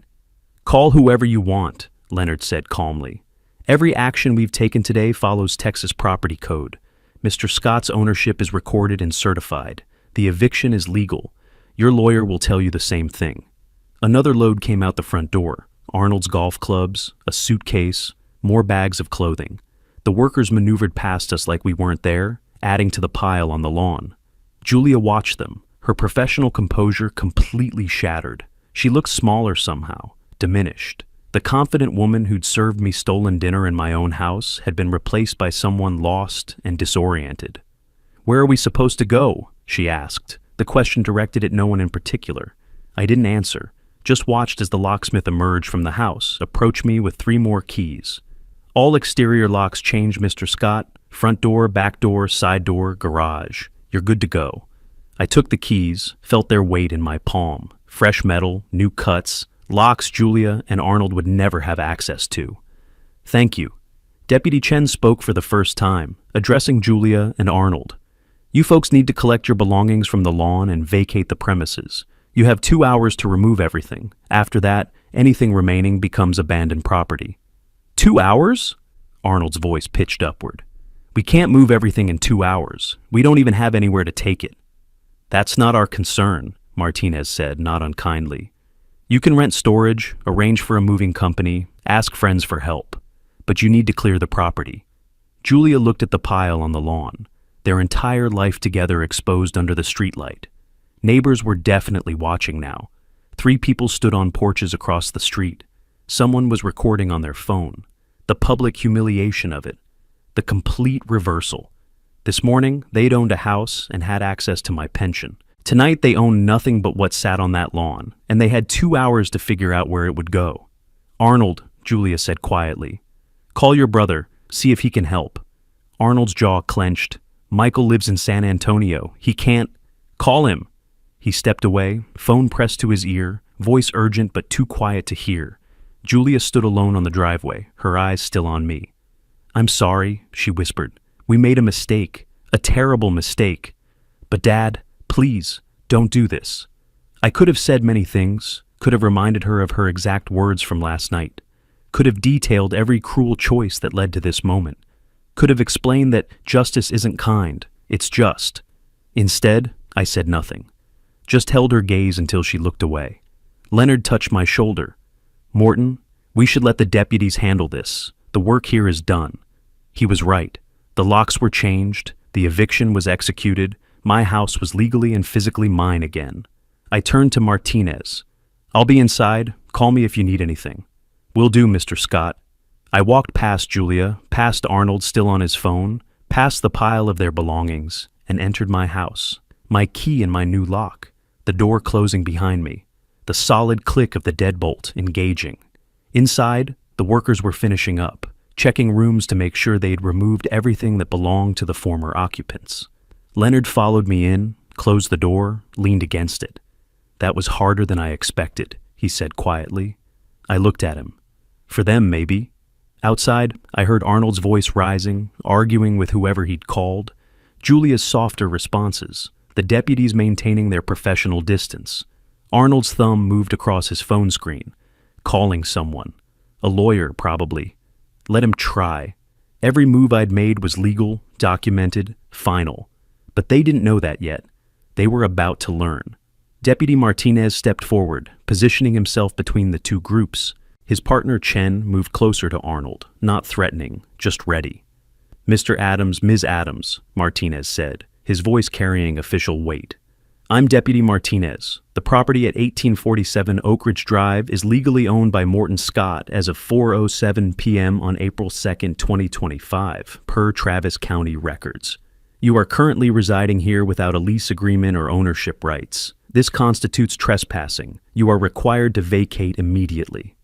Call whoever you want, Leonard said calmly. Every action we've taken today follows Texas property code. Mr. Scott's ownership is recorded and certified. The eviction is legal. Your lawyer will tell you the same thing. Another load came out the front door. Arnold's golf clubs, a suitcase, more bags of clothing. The workers maneuvered past us like we weren't there, adding to the pile on the lawn. Julia watched them, her professional composure completely shattered. She looked smaller somehow, diminished. The confident woman who'd served me stolen dinner in my own house had been replaced by someone lost and disoriented. Where are we supposed to go? She asked, the question directed at no one in particular. I didn't answer, just watched as the locksmith emerged from the house, approach me with 3 more keys. All exterior locks changed, Mr. Scott. Front door, back door, side door, garage. You're good to go. I took the keys, felt their weight in my palm. Fresh metal, new cuts, locks Julia and Arnold would never have access to. Thank you. Deputy Chen spoke for the first time, addressing Julia and Arnold. You folks need to collect your belongings from the lawn and vacate the premises. You have 2 hours to remove everything. After that, anything remaining becomes abandoned property. 2 hours? Arnold's voice pitched upward. We can't move everything in 2 hours. We don't even have anywhere to take it. That's not our concern, Martinez said, not unkindly. You can rent storage, arrange for a moving company, ask friends for help. But you need to clear the property. Julia looked at the pile on the lawn, their entire life together exposed under the streetlight. Neighbors were definitely watching now. 3 people stood on porches across the street. Someone was recording on their phone. The public humiliation of it. The complete reversal. This morning, they'd owned a house and had access to my pension. Tonight, they owned nothing but what sat on that lawn, and they had 2 hours to figure out where it would go. Arnold, Julia said quietly. Call your brother, see if he can help. Arnold's jaw clenched. Michael lives in San Antonio. He can't... Call him. He stepped away, phone pressed to his ear, voice urgent but too quiet to hear. Julia stood alone on the driveway, her eyes still on me. I'm sorry, she whispered. We made a mistake, a terrible mistake. But Dad, please, don't do this. I could have said many things, could have reminded her of her exact words from last night, could have detailed every cruel choice that led to this moment, could have explained that justice isn't kind, it's just. Instead, I said nothing, just held her gaze until she looked away. Leonard touched my shoulder. "Morton, we should let the deputies handle this. The work here is done." He was right. The locks were changed, the eviction was executed, my house was legally and physically mine again. I turned to Martinez. "I'll be inside. Call me if you need anything." "Will do, Mr. Scott." I walked past Julia, past Arnold still on his phone, past the pile of their belongings, and entered my house. My key in my new lock, the door closing behind me, the solid click of the deadbolt engaging. Inside, the workers were finishing up, checking rooms to make sure they'd removed everything that belonged to the former occupants. Leonard followed me in, closed the door, leaned against it. "That was harder than I expected," he said quietly. I looked at him. "For them, maybe." Outside, I heard Arnold's voice rising, arguing with whoever he'd called. Julia's softer responses, the deputies maintaining their professional distance. Arnold's thumb moved across his phone screen, calling someone. A lawyer, probably. Let him try. Every move I'd made was legal, documented, final. But they didn't know that yet. They were about to learn. Deputy Martinez stepped forward, positioning himself between the two groups. His partner Chen moved closer to Arnold, not threatening, just ready. "Mr. Adams, Ms. Adams," Martinez said, his voice carrying official weight. "I'm Deputy Martinez. The property at 1847 Oak Ridge Drive is legally owned by Morton Scott as of 4:07 p.m. on April 2nd, 2025, per Travis County records. You are currently residing here without a lease agreement or ownership rights. This constitutes trespassing. You are required to vacate immediately."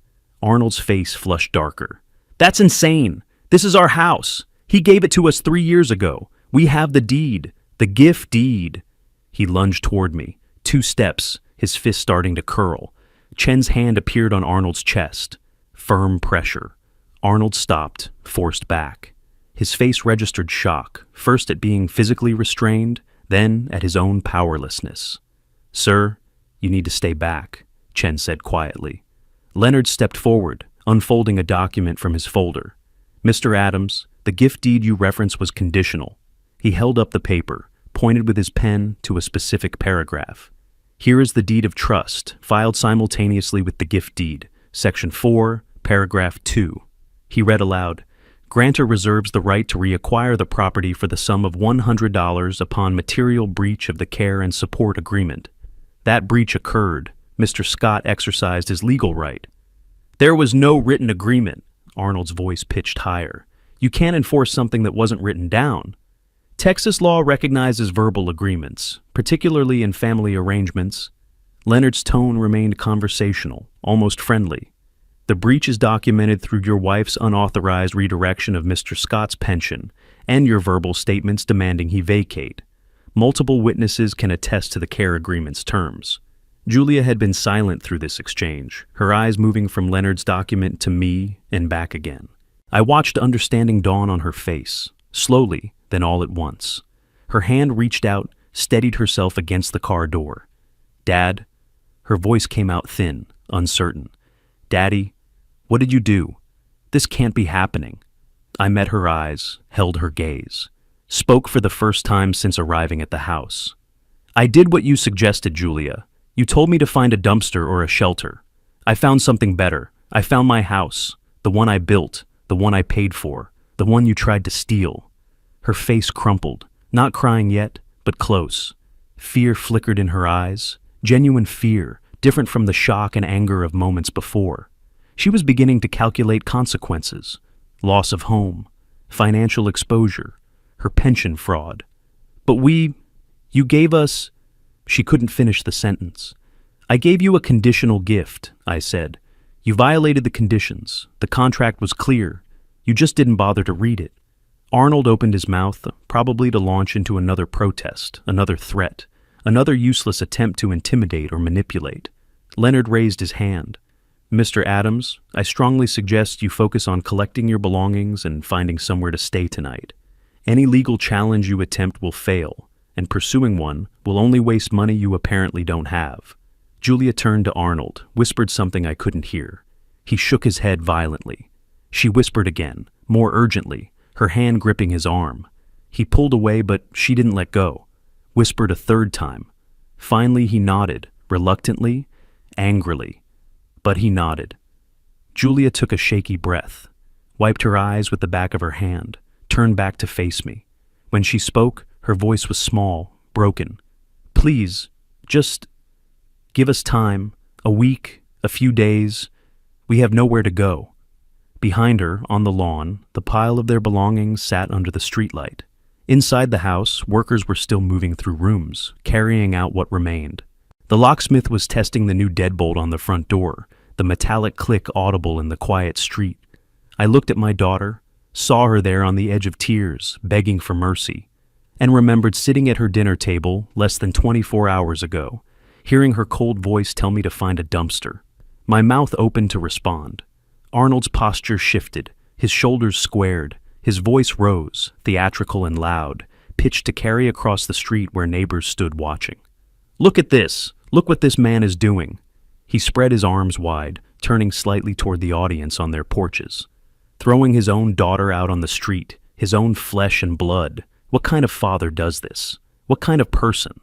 Arnold's face flushed darker. "That's insane! This is our house! He gave it to us 3 years ago. We have the deed. The gift deed." He lunged toward me. 2 steps, his fist starting to curl. Chen's hand appeared on Arnold's chest. Firm pressure. Arnold stopped, forced back. His face registered shock, first at being physically restrained, then at his own powerlessness. "Sir, you need to stay back," Chen said quietly. Leonard stepped forward, unfolding a document from his folder. "Mr. Adams, the gift deed you reference was conditional." He held up the paper, pointed with his pen to a specific paragraph. "Here is the deed of trust, filed simultaneously with the gift deed, Section 4, Paragraph 2. He read aloud, "Grantor reserves the right to reacquire the property for the sum of $100 upon material breach of the care and support agreement. That breach occurred. Mr. Scott exercised his legal right." "There was no written agreement," Arnold's voice pitched higher. "You can't enforce something that wasn't written down. Texas law recognizes verbal agreements, particularly in family arrangements." Leonard's tone remained conversational, almost friendly. "The breach is documented through your wife's unauthorized redirection of Mr. Scott's pension and your verbal statements demanding he vacate. Multiple witnesses can attest to the care agreement's terms." Julia had been silent through this exchange, her eyes moving from Leonard's document to me and back again. I watched understanding dawn on her face, slowly, then all at once. Her hand reached out, steadied herself against the car door. "Dad," her voice came out thin, uncertain. "Daddy, what did you do? This can't be happening." I met her eyes, held her gaze, spoke for the first time since arriving at the house. "I did what you suggested, Julia. You told me to find a dumpster or a shelter. I found something better. I found my house, the one I built, the one I paid for, the one you tried to steal." Her face crumpled, not crying yet, but close. Fear flickered in her eyes, genuine fear, different from the shock and anger of moments before. She was beginning to calculate consequences: loss of home, financial exposure, her pension fraud. "But you gave us—" She couldn't finish the sentence. "I gave you a conditional gift," I said. "You violated the conditions. The contract was clear. You just didn't bother to read it." Arnold opened his mouth, probably to launch into another protest, another threat, another useless attempt to intimidate or manipulate. Leonard raised his hand. "Mr. Adams, I strongly suggest you focus on collecting your belongings and finding somewhere to stay tonight. Any legal challenge you attempt will fail, and pursuing one will only waste money you apparently don't have." Julia turned to Arnold, whispered something I couldn't hear. He shook his head violently. She whispered again, more urgently, her hand gripping his arm. He pulled away, but she didn't let go. Whispered a third time. Finally, he nodded, reluctantly, angrily, but he nodded. Julia took a shaky breath, wiped her eyes with the back of her hand, turned back to face me. When she spoke, her voice was small, broken. "Please, just give us time, a week, a few days. We have nowhere to go." Behind her, on the lawn, the pile of their belongings sat under the streetlight. Inside the house, workers were still moving through rooms, carrying out what remained. The locksmith was testing the new deadbolt on the front door, the metallic click audible in the quiet street. I looked at my daughter, saw her there on the edge of tears, begging for mercy, and remembered sitting at her dinner table less than 24 hours ago, hearing her cold voice tell me to find a dumpster. My mouth opened to respond. Arnold's posture shifted, his shoulders squared, his voice rose, theatrical and loud, pitched to carry across the street where neighbors stood watching. "Look at this! Look what this man is doing!" He spread his arms wide, turning slightly toward the audience on their porches. Throwing his own daughter out on the street, his own flesh and blood. What kind of father does this? What kind of person?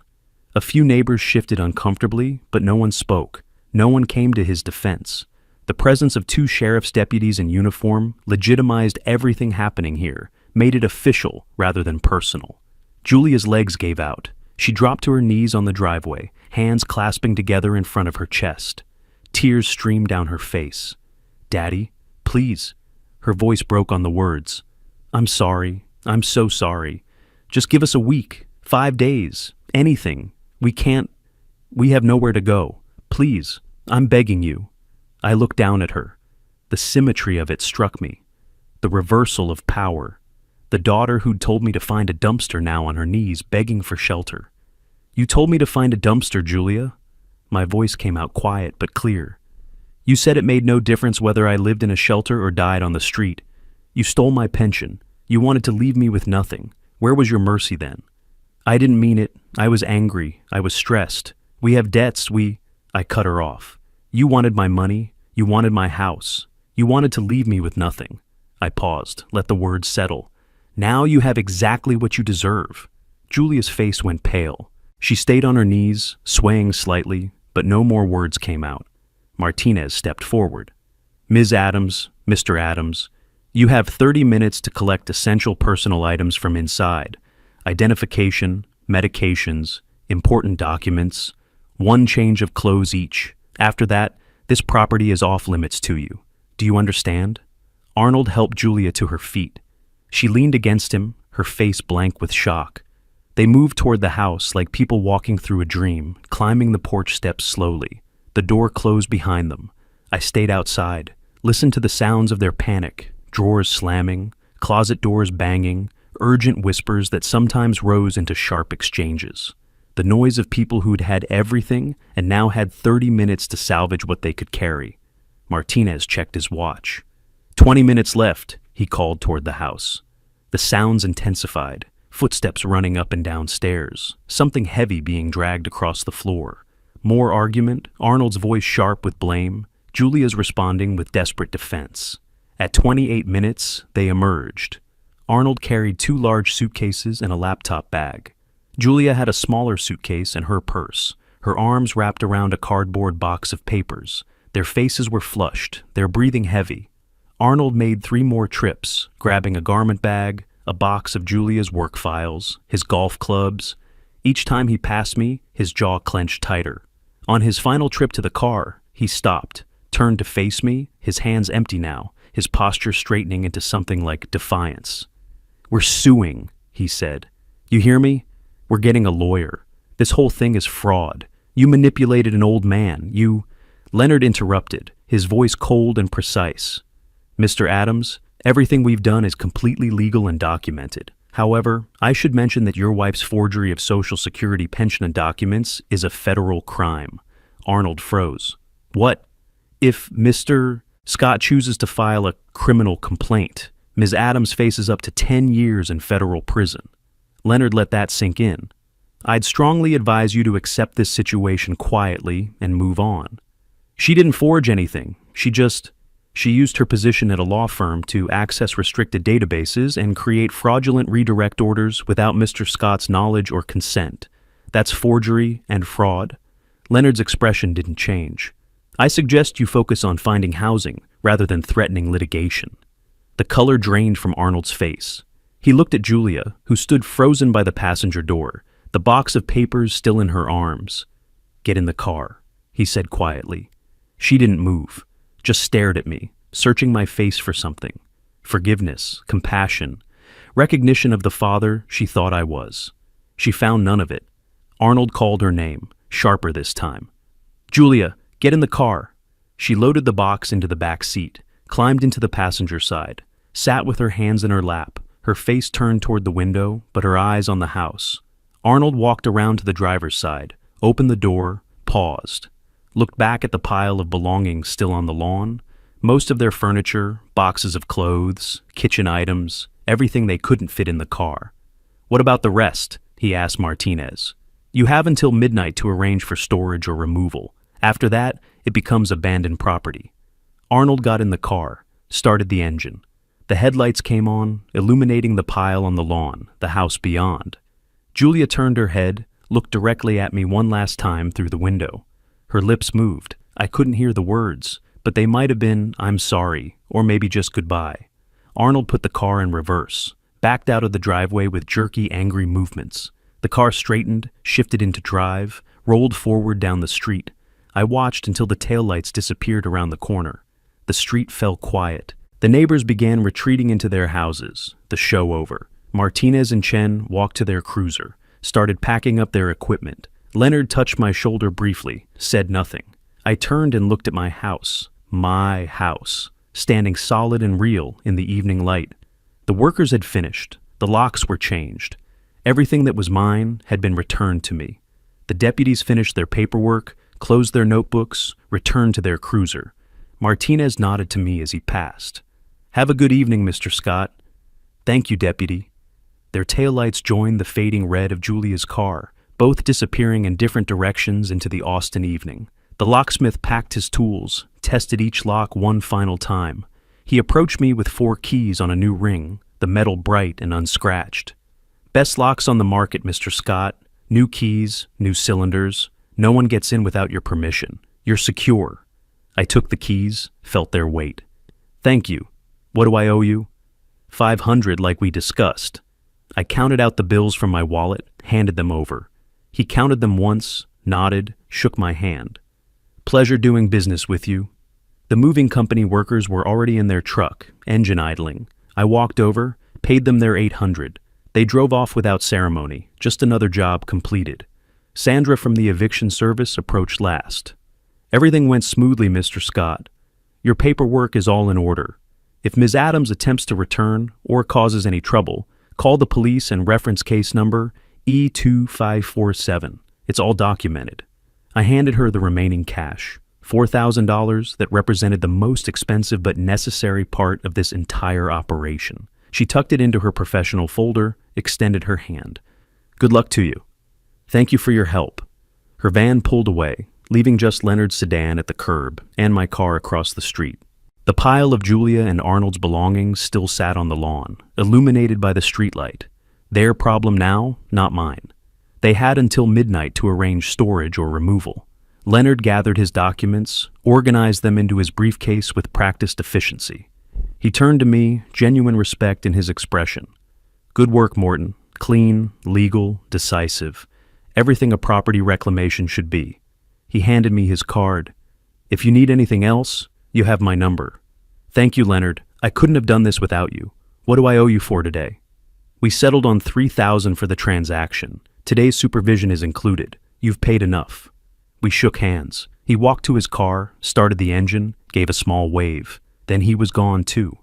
A few neighbors shifted uncomfortably, but no one spoke. No one came to his defense. The presence of two sheriff's deputies in uniform legitimized everything happening here, made it official rather than personal. Julia's legs gave out. She dropped to her knees on the driveway, hands clasping together in front of her chest. Tears streamed down her face. "Daddy, please." Her voice broke on the words. "I'm sorry. I'm so sorry. Just give us a week, 5 days, anything. We have nowhere to go. Please, I'm begging you." I looked down at her. The symmetry of it struck me. The reversal of power. The daughter who'd told me to find a dumpster now on her knees, begging for shelter. "You told me to find a dumpster, Julia." My voice came out quiet but clear. "You said it made no difference whether I lived in a shelter or died on the street. You stole my pension. You wanted to leave me with nothing. Where was your mercy then?" "I didn't mean it. I was angry. I was stressed. We have debts. I cut her off. "You wanted my money. You wanted my house. You wanted to leave me with nothing." I paused, let the words settle. "Now you have exactly what you deserve." Julia's face went pale. She stayed on her knees, swaying slightly, but no more words came out. Martinez stepped forward. "Ms. Adams, Mr. Adams, you have 30 minutes to collect essential personal items from inside. Identification, medications, important documents, 1 change of clothes each. After that, this property is off limits to you. Do you understand?" Arnold helped Julia to her feet. She leaned against him, her face blank with shock. They moved toward the house like people walking through a dream, climbing the porch steps slowly. The door closed behind them. I stayed outside, listened to the sounds of their panic, drawers slamming, closet doors banging, urgent whispers that sometimes rose into sharp exchanges. The noise of people who'd had everything and now had 30 minutes to salvage what they could carry. Martinez checked his watch. 20 minutes left, he called toward the house. The sounds intensified, footsteps running up and down stairs, something heavy being dragged across the floor. More argument, Arnold's voice sharp with blame, Julia's responding with desperate defense. At 28 minutes, they emerged. Arnold carried 2 large suitcases and a laptop bag. Julia had a smaller suitcase and her purse, her arms wrapped around a cardboard box of papers. Their faces were flushed, their breathing heavy. Arnold made 3 more trips, grabbing a garment bag, a box of Julia's work files, his golf clubs. Each time he passed me, his jaw clenched tighter. On his final trip to the car, he stopped, turned to face me, his hands empty now, his posture straightening into something like defiance. "We're suing," he said. "You hear me? We're getting a lawyer. This whole thing is fraud. You manipulated an old man. Leonard interrupted, his voice cold and precise. "Mr. Adams, everything we've done is completely legal and documented. However, I should mention that your wife's forgery of Social Security pension and documents is a federal crime." Arnold froze. "What? If Mr. Scott chooses to file a criminal complaint, Ms. Adams faces up to 10 years in federal prison." Leonard let that sink in. "I'd strongly advise you to accept this situation quietly and move on. She didn't forge anything. She used her position at a law firm to access restricted databases and create fraudulent redirect orders without Mr. Scott's knowledge or consent. That's forgery and fraud." Leonard's expression didn't change. I suggest you focus on finding housing rather than threatening litigation." The color drained from Arnold's face. He looked at Julia, who stood frozen by the passenger door, the box of papers still in her arms. "Get in the car," he said quietly. She didn't move, just stared at me, searching my face for something. Forgiveness, compassion, recognition of the father she thought I was. She found none of it. Arnold called her name, sharper this time. "Julia, get in the car." She loaded the box into the back seat, climbed into the passenger side, sat with her hands in her lap, her face turned toward the window, but her eyes on the house. Arnold walked around to the driver's side, opened the door, paused, looked back at the pile of belongings still on the lawn, most of their furniture, boxes of clothes, kitchen items, everything they couldn't fit in the car. "What about the rest?" he asked Martinez. "You have until midnight to arrange for storage or removal. After that, it becomes abandoned property." Arnold got in the car, started the engine. The headlights came on, illuminating the pile on the lawn, the house beyond. Julia turned her head, looked directly at me one last time through the window. Her lips moved. I couldn't hear the words, but they might have been, "I'm sorry," or maybe just "goodbye." Arnold put the car in reverse, backed out of the driveway with jerky, angry movements. The car straightened, shifted into drive, rolled forward down the street. I watched until the taillights disappeared around the corner. The street fell quiet. The neighbors began retreating into their houses, the show over. Martinez and Chen walked to their cruiser, started packing up their equipment. Leonard touched my shoulder briefly, said nothing. I turned and looked at my house, standing solid and real in the evening light. The workers had finished. The locks were changed. Everything that was mine had been returned to me. The deputies finished their paperwork, closed their notebooks, returned to their cruiser. Martinez nodded to me as he passed. "Have a good evening, Mr. Scott." "Thank you, Deputy." Their taillights joined the fading red of Julia's car, both disappearing in different directions into the Austin evening. The locksmith packed his tools, tested each lock one final time. He approached me with 4 keys on a new ring, the metal bright and unscratched. "Best locks on the market, Mr. Scott. New keys, new cylinders. No one gets in without your permission. You're secure." I took the keys, felt their weight. "Thank you. What do I owe you?" $500 like we discussed. I counted out the bills from my wallet, handed them over. He counted them once, nodded, shook my hand. "Pleasure doing business with you." The moving company workers were already in their truck, engine idling. I walked over, paid them their $800. They drove off without ceremony, just another job completed. Sandra from the eviction service approached last. "Everything went smoothly, Mr. Scott. Your paperwork is all in order. If Ms. Adams attempts to return or causes any trouble, call the police and reference case number E2547. It's all documented." I handed her the remaining cash, $4,000 that represented the most expensive but necessary part of this entire operation. She tucked it into her professional folder, extended her hand. "Good luck to you." "Thank you for your help." Her van pulled away, leaving just Leonard's sedan at the curb and my car across the street. The pile of Julia and Arnold's belongings still sat on the lawn, illuminated by the streetlight. Their problem now, not mine. They had until midnight to arrange storage or removal. Leonard gathered his documents, organized them into his briefcase with practiced efficiency. He turned to me, genuine respect in his expression. "Good work, Morton. Clean, legal, decisive. Everything a property reclamation should be." He handed me his card. "If you need anything else, you have my number." "Thank you, Leonard. I couldn't have done this without you. What do I owe you for today?" We settled on $3,000 for the transaction. Today's supervision is included. You've paid enough. We shook hands. He walked to his car, started the engine, gave a small wave. Then he was gone too.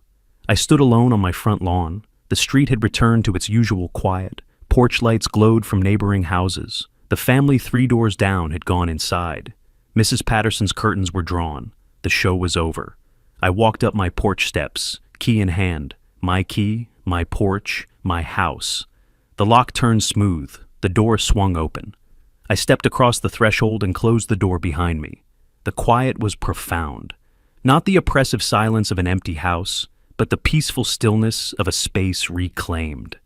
I stood alone on my front lawn. The street had returned to its usual quiet. Porch lights glowed from neighboring houses. The family 3 doors down had gone inside. Mrs. Patterson's curtains were drawn. The show was over. I walked up my porch steps, key in hand. My key, my porch, my house. The lock turned smooth. The door swung open. I stepped across the threshold and closed the door behind me. The quiet was profound. Not the oppressive silence of an empty house, but the peaceful stillness of a space reclaimed.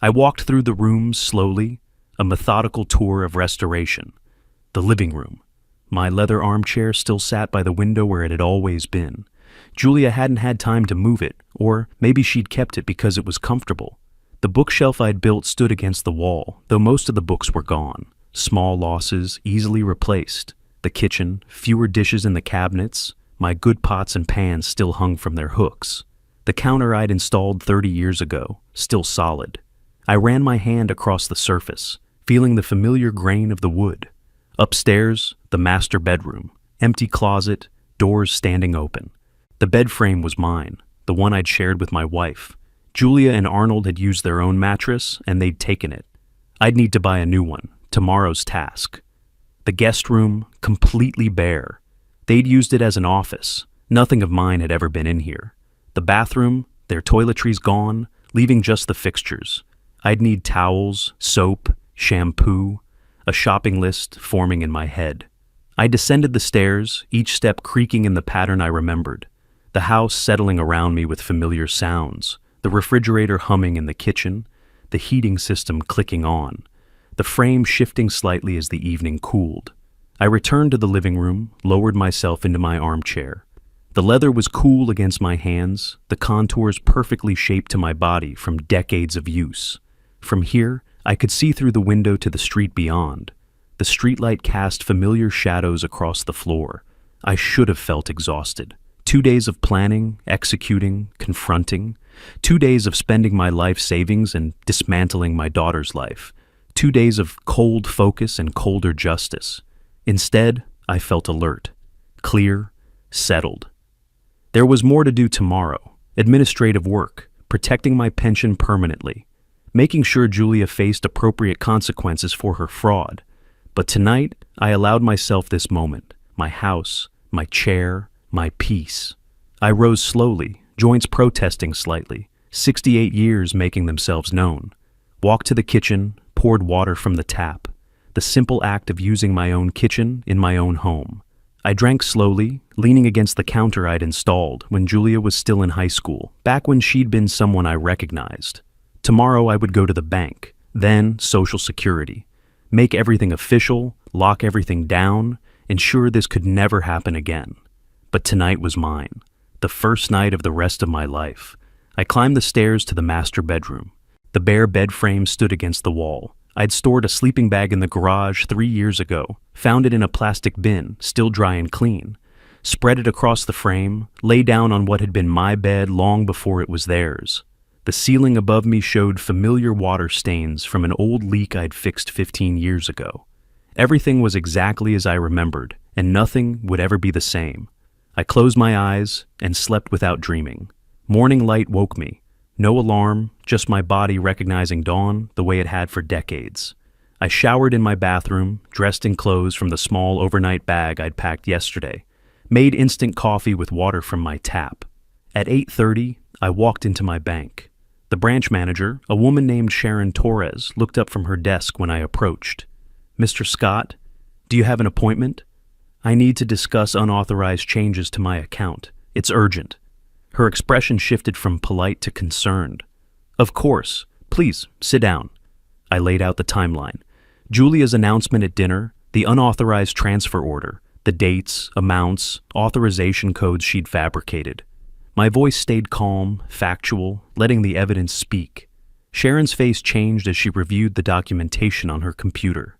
I walked through the rooms slowly, a methodical tour of restoration. The living room. My leather armchair still sat by the window where it had always been. Julia hadn't had time to move it, or maybe she'd kept it because it was comfortable. The bookshelf I'd built stood against the wall, though most of the books were gone. Small losses, easily replaced. The kitchen, fewer dishes in the cabinets. My good pots and pans still hung from their hooks. The counter I'd installed 30 years ago, still solid. I ran my hand across the surface, feeling the familiar grain of the wood. Upstairs, the master bedroom. Empty closet, doors standing open. The bed frame was mine, the one I'd shared with my wife. Julia and Arnold had used their own mattress, and they'd taken it. I'd need to buy a new one, tomorrow's task. The guest room, completely bare. They'd used it as an office. Nothing of mine had ever been in here. The bathroom, their toiletries gone, leaving just the fixtures. I'd need towels, soap, shampoo, a shopping list forming in my head. I descended the stairs, each step creaking in the pattern I remembered. The house settling around me with familiar sounds, the refrigerator humming in the kitchen, the heating system clicking on, the frame shifting slightly as the evening cooled. I returned to the living room, lowered myself into my armchair. The leather was cool against my hands, the contours perfectly shaped to my body from decades of use. From here, I could see through the window to the street beyond. The streetlight cast familiar shadows across the floor. I should have felt exhausted. 2 days of planning, executing, confronting. 2 days of spending my life savings and dismantling my daughter's life. 2 days of cold focus and colder justice. Instead, I felt alert, clear, settled. There was more to do tomorrow. Administrative work, protecting my pension permanently, making sure Julia faced appropriate consequences for her fraud. But tonight, I allowed myself this moment, my house, my chair, my peace. I rose slowly, joints protesting slightly, 68 years making themselves known. Walked to the kitchen, poured water from the tap. The simple act of using my own kitchen in my own home. I drank slowly, leaning against the counter I'd installed when Julia was still in high school, back when she'd been someone I recognized. Tomorrow I would go to the bank, then Social Security. Make everything official, lock everything down, ensure this could never happen again. But tonight was mine, the first night of the rest of my life. I climbed the stairs to the master bedroom. The bare bed frame stood against the wall. I'd stored a sleeping bag in the garage 3 years ago, found it in a plastic bin, still dry and clean. Spread it across the frame, lay down on what had been my bed long before it was theirs. The ceiling above me showed familiar water stains from an old leak I'd fixed 15 years ago. Everything was exactly as I remembered, and nothing would ever be the same. I closed my eyes and slept without dreaming. Morning light woke me. No alarm, just my body recognizing dawn the way it had for decades. I showered in my bathroom, dressed in clothes from the small overnight bag I'd packed yesterday. Made instant coffee with water from my tap. At 8:30, I walked into my bank. The branch manager, a woman named Sharon Torres, looked up from her desk when I approached. "Mr. Scott, do you have an appointment? I need to discuss unauthorized changes to my account. It's urgent." Her expression shifted from polite to concerned. "Of course. Please, sit down." I laid out the timeline. Julia's announcement at dinner, the unauthorized transfer order, the dates, amounts, authorization codes she'd fabricated. My voice stayed calm, factual, letting the evidence speak. Sharon's face changed as she reviewed the documentation on her computer.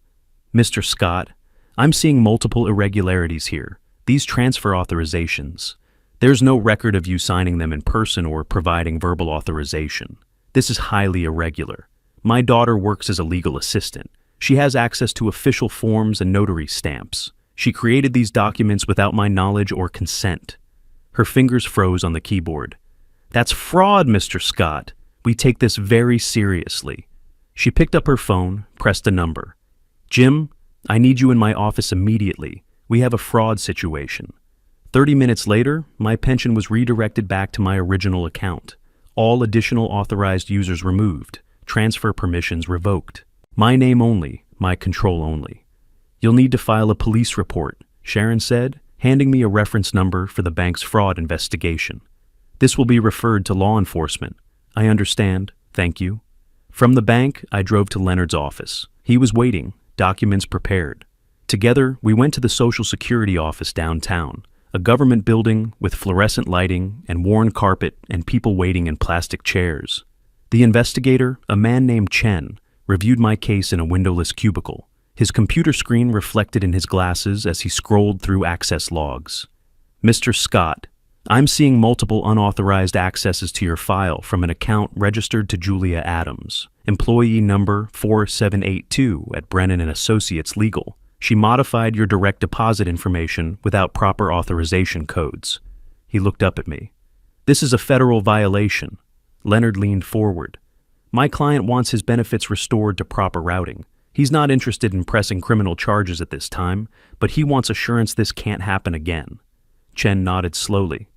"Mr. Scott, I'm seeing multiple irregularities here. These transfer authorizations. There's no record of you signing them in person or providing verbal authorization. This is highly irregular. My daughter works as a legal assistant. She has access to official forms and notary stamps. She created these documents without my knowledge or consent." Her fingers froze on the keyboard. "That's fraud, Mr. Scott. We take this very seriously." She picked up her phone, pressed a number. "Jim, I need you in my office immediately. We have a fraud situation." 30 minutes later, my pension was redirected back to my original account. All additional authorized users removed, transfer permissions revoked. My name only, my control only. "You'll need to file a police report," Sharon said, handing me a reference number for the bank's fraud investigation. "This will be referred to law enforcement." "I understand, thank you." From the bank, I drove to Leonard's office. He was waiting, documents prepared. Together, we went to the Social Security office downtown, a government building with fluorescent lighting and worn carpet and people waiting in plastic chairs. The investigator, a man named Chen, reviewed my case in a windowless cubicle. His computer screen reflected in his glasses as he scrolled through access logs. "Mr. Scott, I'm seeing multiple unauthorized accesses to your file from an account registered to Julia Adams, employee number 4782 at Brennan and Associates Legal. She modified your direct deposit information without proper authorization codes." He looked up at me. "This is a federal violation." Leonard leaned forward. "My client wants his benefits restored to proper routing. He's not interested in pressing criminal charges at this time, but he wants assurance this can't happen again." Chen nodded slowly.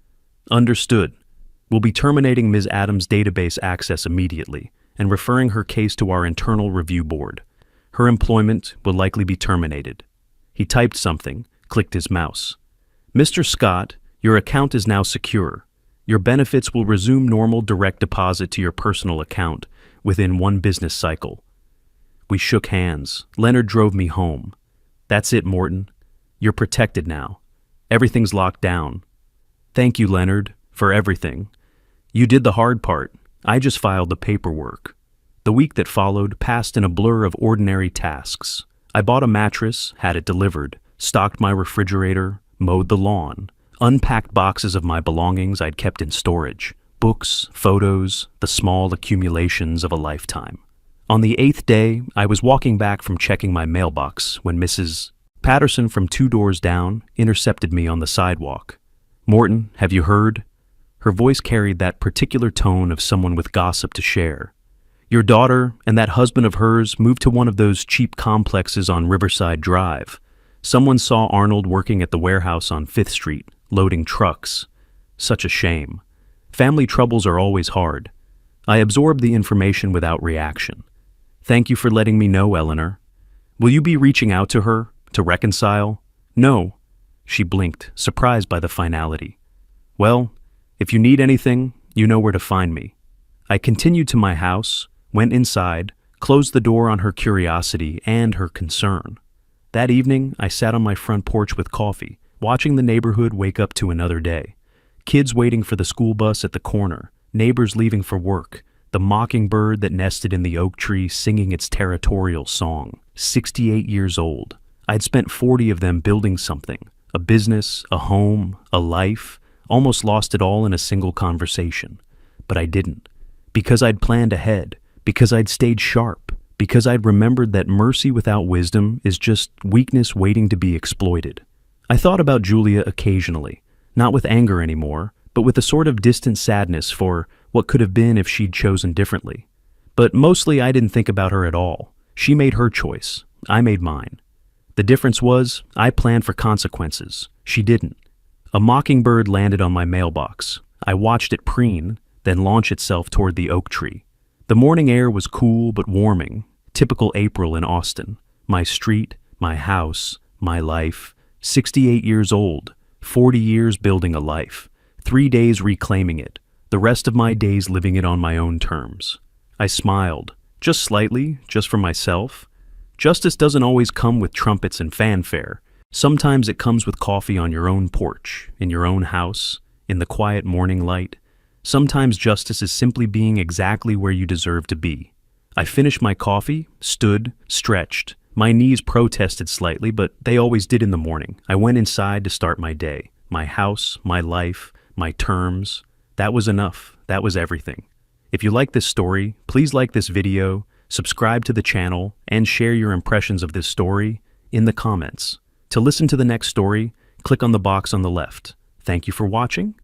"Understood. We'll be terminating Ms. Adams' database access immediately and referring her case to our internal review board. Her employment will likely be terminated." He typed something, clicked his mouse. "Mr. Scott, your account is now secure. Your benefits will resume normal direct deposit to your personal account within 1 business cycle." We shook hands. Leonard drove me home. "That's it, Morton. You're protected now. Everything's locked down." "Thank you, Leonard, for everything. You did the hard part. I just filed the paperwork." The week that followed passed in a blur of ordinary tasks. I bought a mattress, had it delivered, stocked my refrigerator, mowed the lawn, unpacked boxes of my belongings I'd kept in storage, books, photos, the small accumulations of a lifetime. On the 8th day, I was walking back from checking my mailbox when Mrs. Patterson from 2 doors down intercepted me on the sidewalk. "Morton, have you heard?" Her voice carried that particular tone of someone with gossip to share. "Your daughter and that husband of hers moved to one of those cheap complexes on Riverside Drive. Someone saw Arnold working at the warehouse on 5th Street, loading trucks. Such a shame. Family troubles are always hard." I absorbed the information without reaction. "Thank you for letting me know, Eleanor. Will you be reaching out to her, to reconcile?" "No." She blinked, surprised by the finality. "Well, if you need anything, you know where to find me." I continued to my house, went inside, closed the door on her curiosity and her concern. That evening, I sat on my front porch with coffee, watching the neighborhood wake up to another day. Kids waiting for the school bus at the corner, neighbors leaving for work, the mockingbird that nested in the oak tree singing its territorial song. 68 years old. I'd spent 40 of them building something, a business, a home, a life, almost lost it all in a single conversation. But I didn't. Because I'd planned ahead, because I'd stayed sharp, because I'd remembered that mercy without wisdom is just weakness waiting to be exploited. I thought about Julia occasionally, not with anger anymore, but with a sort of distant sadness for what could have been if she'd chosen differently. But mostly I didn't think about her at all. She made her choice. I made mine. The difference was, I planned for consequences. She didn't. A mockingbird landed on my mailbox. I watched it preen, then launch itself toward the oak tree. The morning air was cool but warming, typical April in Austin. My street, my house, my life. 68 years old, 40 years building a life, 3 days reclaiming it, the rest of my days living it on my own terms. I smiled, just slightly, just for myself. Justice doesn't always come with trumpets and fanfare. Sometimes it comes with coffee on your own porch, in your own house, in the quiet morning light. Sometimes justice is simply being exactly where you deserve to be. I finished my coffee, stood, stretched. My knees protested slightly, but they always did in the morning. I went inside to start my day. My house, my life, my terms. That was enough. That was everything. If you like this story, please like this video, subscribe to the channel, and share your impressions of this story in the comments. To listen to the next story, click on the box on the left. Thank you for watching,